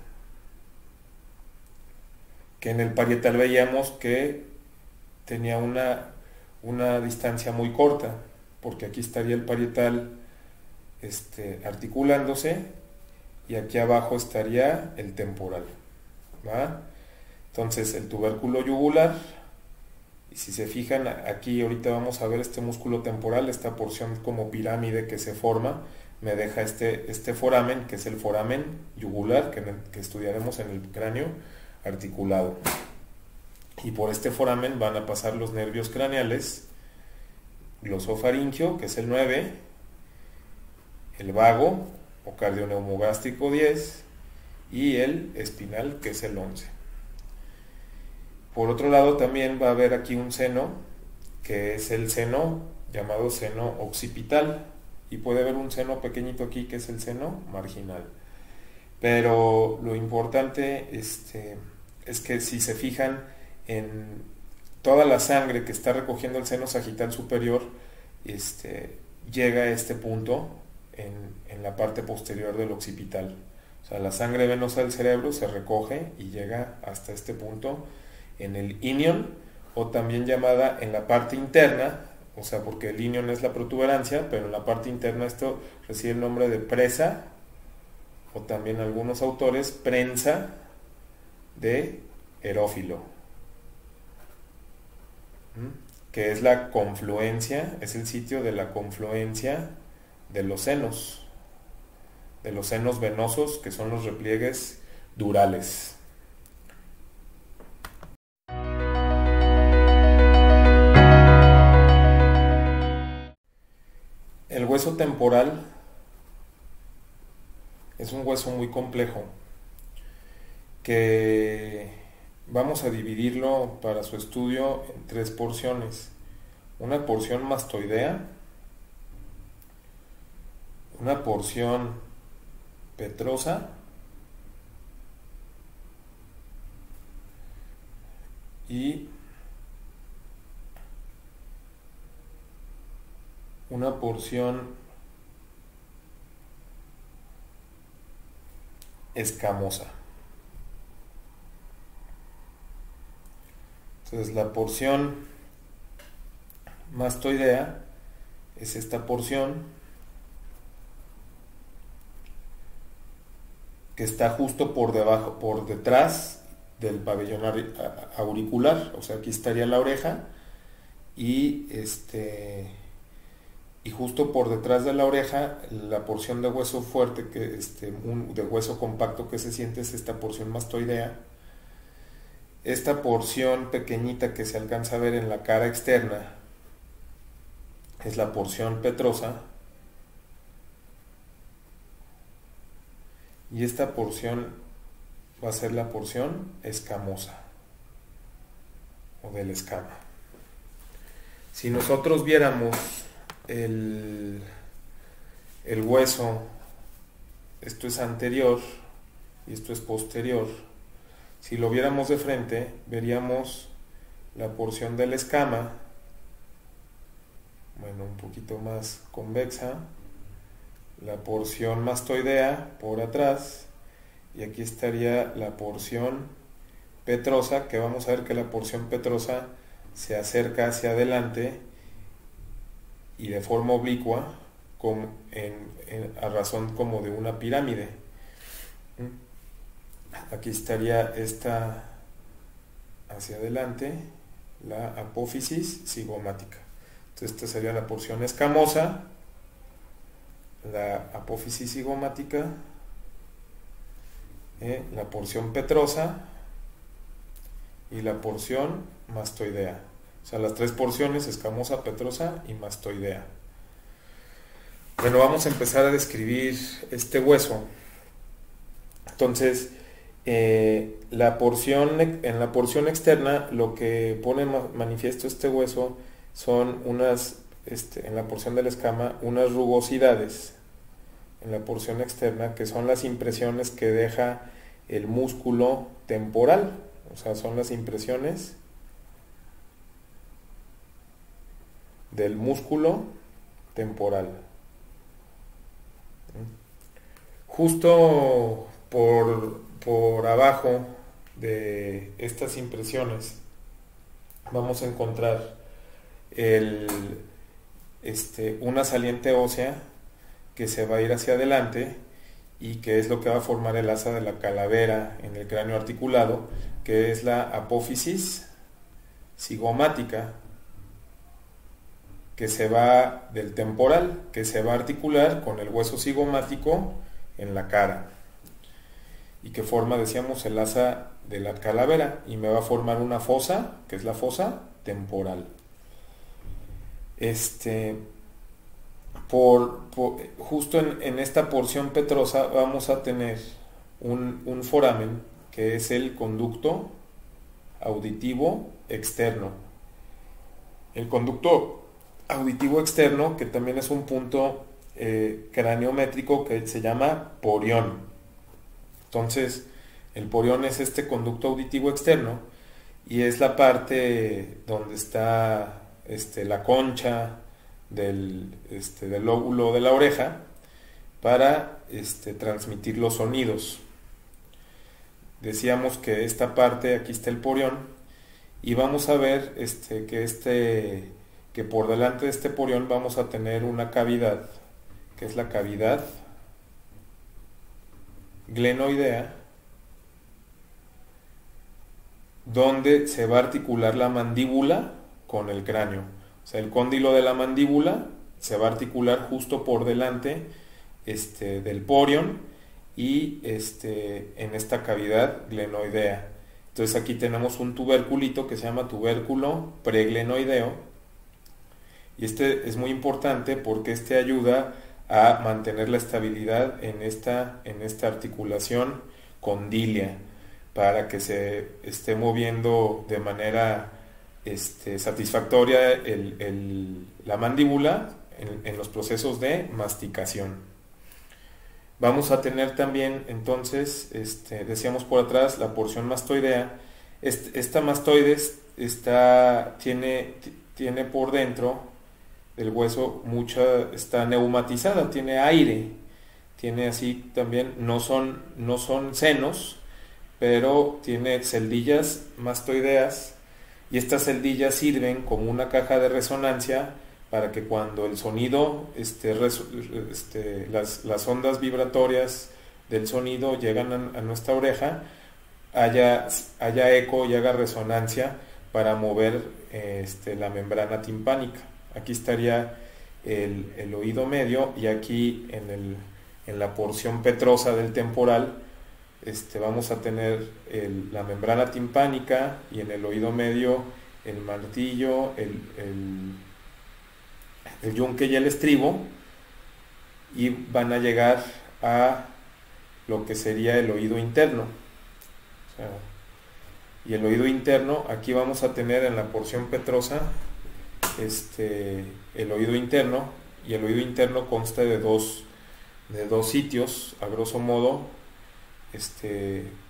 que en el parietal veíamos que tenía una distancia muy corta, porque aquí estaría el parietal articulándose y aquí abajo estaría el temporal, ¿va? Entonces el tubérculo yugular, y si se fijan aquí ahorita vamos a ver este músculo temporal, esta porción como pirámide que se forma, me deja este foramen, que es el foramen yugular, que estudiaremos en el cráneo articulado. Y por este foramen van a pasar los nervios craneales, glosofaringio, que es el 9, el vago o cardioneumogástrico 10 y el espinal, que es el 11. Por otro lado también va a haber aquí un seno, que es el seno llamado seno occipital, y puede haber un seno pequeñito aquí que es el seno marginal. Pero lo importante es que si se fijan en toda la sangre que está recogiendo el seno sagital superior, llega a este punto en la parte posterior del occipital. O sea, la sangre venosa del cerebro se recoge y llega hasta este punto en el inion, o también llamada en la parte interna, o sea, porque el inion es la protuberancia, pero en la parte interna esto recibe el nombre de presa, o también algunos autores prensa de erófilo, que es la confluencia, es el sitio de la confluencia de los senos venosos, que son los repliegues durales. El hueso temporal es un hueso muy complejo que vamos a dividirlo para su estudio en 3 porciones. Una porción mastoidea, una porción petrosa y una porción escamosa. Entonces la porción mastoidea es esta porción que está justo por debajo, por detrás del pabellón auricular. O sea, aquí estaría la oreja y justo por detrás de la oreja, la porción de hueso fuerte, de hueso compacto que se siente, es esta porción mastoidea. Esta porción pequeñita que se alcanza a ver en la cara externa es la porción petrosa, y esta porción va a ser la porción escamosa o de la escama. Si nosotros viéramos el hueso, esto es anterior y esto es posterior, si lo viéramos de frente, veríamos la porción de la escama, bueno, un poquito más convexa, la porción mastoidea por atrás, y aquí estaría la porción petrosa, que vamos a ver que la porción petrosa se acerca hacia adelante y de forma oblicua, a razón como de una pirámide. Aquí estaría esta hacia adelante, la apófisis cigomática. Entonces esta sería la porción escamosa, la apófisis cigomática, la porción petrosa y la porción mastoidea. O sea, las 3 porciones: escamosa, petrosa y mastoidea. Bueno, vamos a empezar a describir este hueso. Entonces, en la porción externa, lo que pone manifiesto este hueso son en la porción de la escama, unas rugosidades en la porción externa, que son las impresiones que deja el músculo temporal. O sea, son las impresiones del músculo temporal. Justo por abajo de estas impresiones vamos a encontrar el, una saliente ósea que se va a ir hacia adelante y que es lo que va a formar el asa de la calavera en el cráneo articulado, que es la apófisis cigomática, que se va del temporal, que se va a articular con el hueso cigomático en la cara y que forma, decíamos, el asa de la calavera, y me va a formar una fosa, que es la fosa temporal. Justo en esta porción petrosa vamos a tener un foramen que es el conducto auditivo externo. El conducto auditivo externo, que también es un punto craniométrico que se llama porión. Entonces, el porión es este conducto auditivo externo y es la parte donde está la concha del lóbulo de la oreja para transmitir los sonidos. Decíamos que esta parte, aquí está el porión, y vamos a ver que por delante de este porión vamos a tener una cavidad, que es la cavidad glenoidea, donde se va a articular la mandíbula con el cráneo. O sea, el cóndilo de la mandíbula se va a articular justo por delante del porión y en esta cavidad glenoidea. Entonces aquí tenemos un tuberculito que se llama tubérculo preglenoideo, y es muy importante porque ayuda a mantener la estabilidad en esta articulación condilia, para que se esté moviendo de manera satisfactoria la mandíbula en los procesos de masticación. Vamos a tener también, entonces, decíamos por atrás, la porción mastoidea. Esta mastoides tiene por dentro el hueso está neumatizada, tiene aire, tiene así también, no son senos, pero tiene celdillas mastoideas, y estas celdillas sirven como una caja de resonancia para que cuando el sonido, las ondas vibratorias del sonido llegan a nuestra oreja, haya eco y haga resonancia para mover la membrana timpánica. Aquí estaría el oído medio, y aquí en la porción petrosa del temporal vamos a tener la membrana timpánica, y en el oído medio el martillo, el yunque y el estribo, y van a llegar a lo que sería el oído interno. O sea, y el oído interno, aquí vamos a tener en la porción petrosa el oído interno, y el oído interno consta de dos sitios, a grosso modo,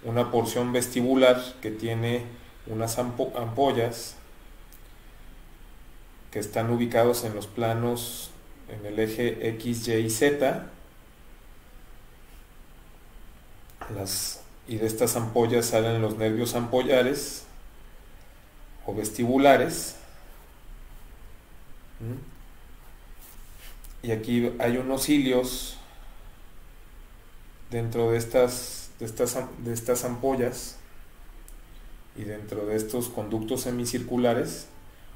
una porción vestibular que tiene unas ampollas que están ubicados en los planos, en el eje X, Y y Z, y de estas ampollas salen los nervios ampollares o vestibulares. Y aquí hay unos cilios dentro de estas ampollas, y dentro de estos conductos semicirculares,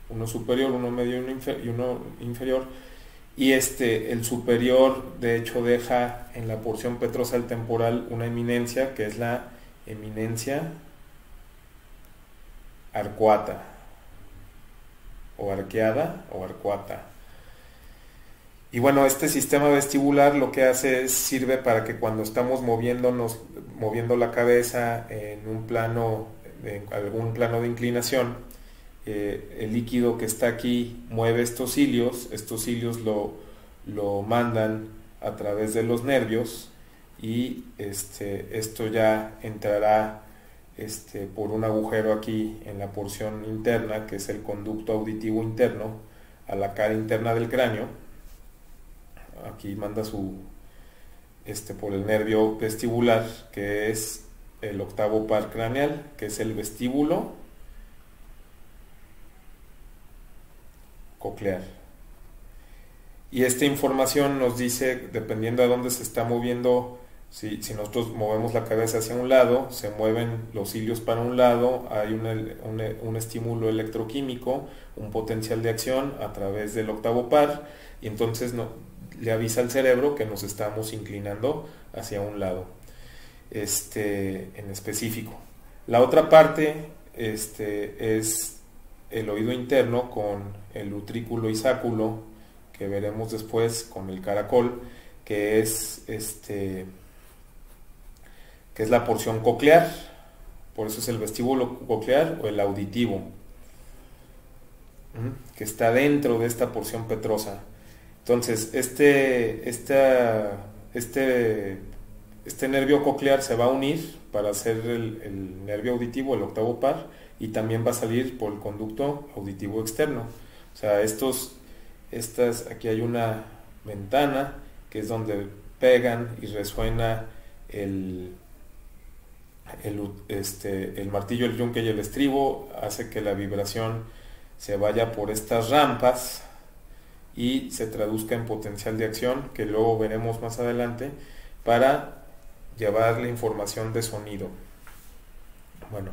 uno superior, uno medio y uno inferior, y el superior de hecho deja en la porción petrosa del temporal una eminencia, que es la eminencia arcuata, o arqueada o arcuata. Y bueno, este sistema vestibular lo que hace sirve para que cuando estamos moviendo la cabeza en algún plano de inclinación, el líquido que está aquí mueve estos cilios lo mandan a través de los nervios, y esto ya entrará por un agujero aquí en la porción interna, que es el conducto auditivo interno, a la cara interna del cráneo. Aquí manda por el nervio vestibular, que es el octavo par craneal, que es el vestíbulo coclear. Y esta información nos dice, dependiendo a dónde se está moviendo, si nosotros movemos la cabeza hacia un lado, se mueven los cilios para un lado, hay un estímulo electroquímico, un potencial de acción a través del octavo par, y entonces le avisa al cerebro que nos estamos inclinando hacia un lado en específico. La otra parte es el oído interno con el utrículo y sáculo, que veremos después con el caracol, que es la porción coclear. Por eso es el vestíbulo coclear o el auditivo, que está dentro de esta porción petrosa. Entonces este nervio coclear se va a unir para hacer el nervio auditivo, el octavo par, y también va a salir por el conducto auditivo externo. O sea, aquí hay una ventana que es donde pegan y resuena el martillo, el yunque y el estribo, hace que la vibración se vaya por estas rampas y se traduzca en potencial de acción, que luego veremos más adelante, para llevar la información de sonido. Bueno,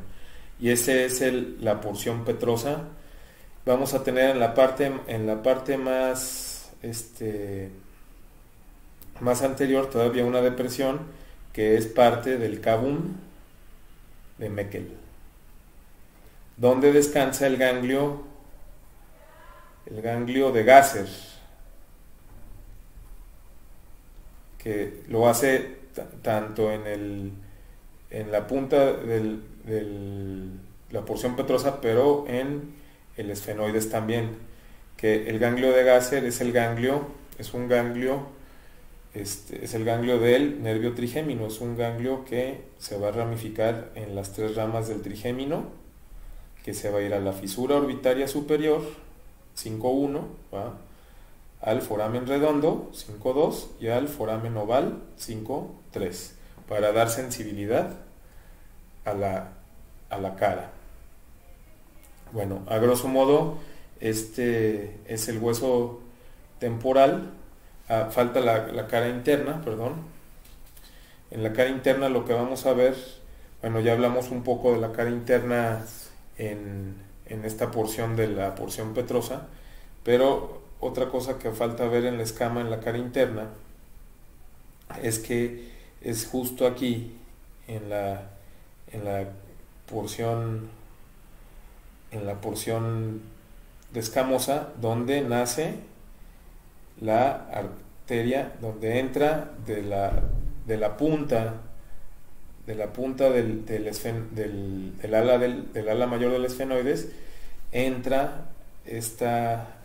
y esa es la porción petrosa. Vamos a tener en la parte más más anterior todavía una depresión que es parte del cavum de Meckel, donde descansa el ganglio de Gasser, que lo hace tanto en la punta de la porción petrosa, pero en el esfenoides también, que el ganglio de Gasser es el ganglio del nervio trigémino, es un ganglio que se va a ramificar en las tres ramas del trigémino, que se va a ir a la fisura orbitaria superior, 5.1, al foramen redondo, 5.2, y al foramen oval, 5.3, para dar sensibilidad a la cara. Bueno, a grosso modo, este es el hueso temporal. Falta la cara interna, perdón. En la cara interna lo que vamos a ver, bueno, ya hablamos un poco de la cara interna en esta porción de la porción petrosa, pero otra cosa que falta ver en la escama en la cara interna es que es justo aquí en la porción de escamosa donde nace la arteria, donde entra de la punta del ala mayor del esfenoides, entra esta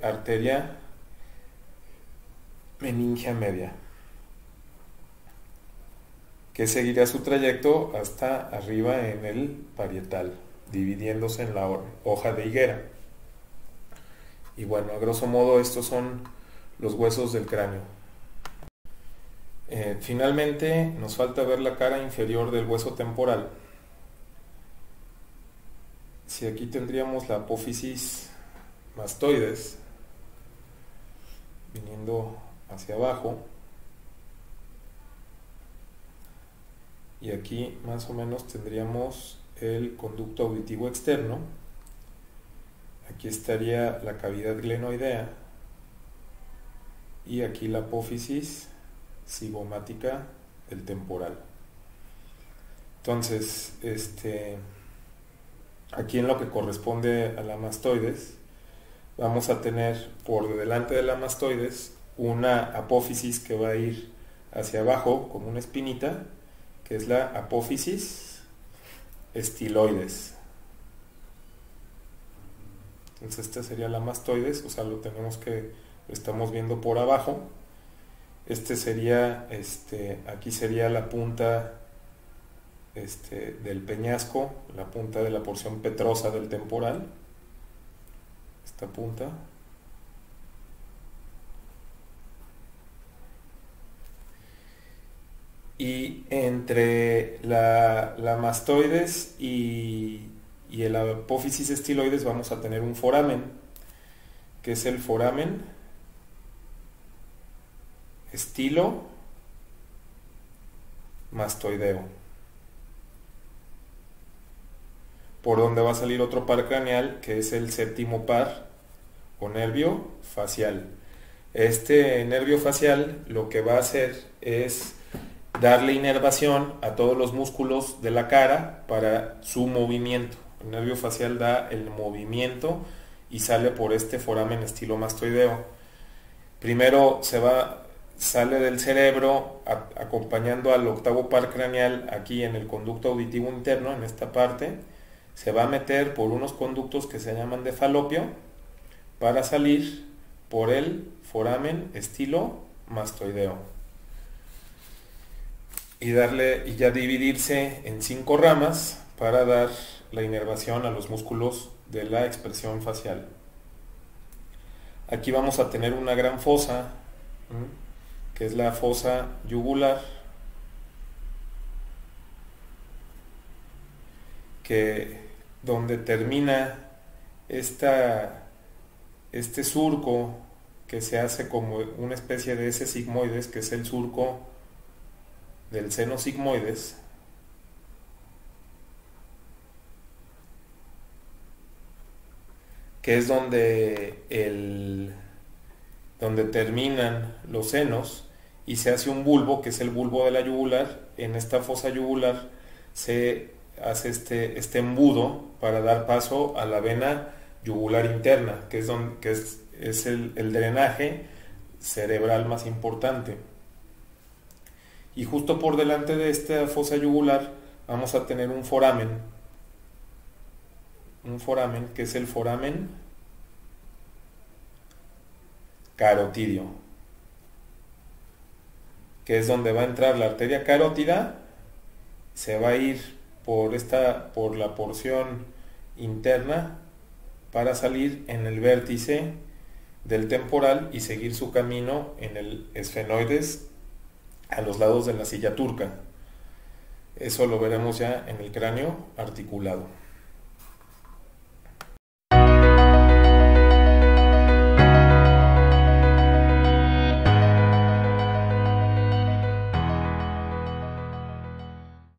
arteria meningia media, que seguirá su trayecto hasta arriba en el parietal, dividiéndose en la hoja de higuera. Y bueno, a grosso modo estos son los huesos del cráneo. Finalmente nos falta ver la cara inferior del hueso temporal. Si aquí tendríamos la apófisis mastoides viniendo hacia abajo, y aquí más o menos tendríamos el conducto auditivo externo. Aquí estaría la cavidad glenoidea y aquí la apófisis cigomática del temporal. Entonces, aquí en lo que corresponde a la mastoides, vamos a tener por delante de la mastoides una apófisis que va a ir hacia abajo como una espinita, que es la apófisis estiloides. Entonces esta sería la mastoides, o sea, lo estamos viendo por abajo. Sería, aquí sería la punta del peñasco, la punta de la porción petrosa del temporal, esta punta. Y entre la mastoides y el apófisis estiloides vamos a tener un foramen, que es el foramen estilo mastoideo, por donde va a salir otro par craneal, que es el séptimo par o nervio facial. Este nervio facial lo que va a hacer es darle inervación a todos los músculos de la cara para su movimiento. El nervio facial da el movimiento y sale por este foramen estilo mastoideo. Primero sale del cerebro acompañando al octavo par craneal aquí en el conducto auditivo interno, en esta parte. Se va a meter por unos conductos que se llaman de falopio para salir por el foramen estilo mastoideo y ya dividirse en 5 ramas para dar la inervación a los músculos de la expresión facial. Aquí vamos a tener una gran fosa, que es la fosa yugular, donde termina este surco que se hace como una especie de ese sigmoides, que es el surco del seno sigmoides, que es donde terminan los senos, y se hace un bulbo, que es el bulbo de la yugular. En esta fosa yugular se hace este embudo para dar paso a la vena yugular interna, que es el drenaje cerebral más importante. Y justo por delante de esta fosa yugular vamos a tener un foramen que es el foramen carotidio, que es donde va a entrar la arteria carótida. Se va a ir por la porción interna para salir en el vértice del temporal y seguir su camino en el esfenoides a los lados de la silla turca. Eso lo veremos ya en el cráneo articulado.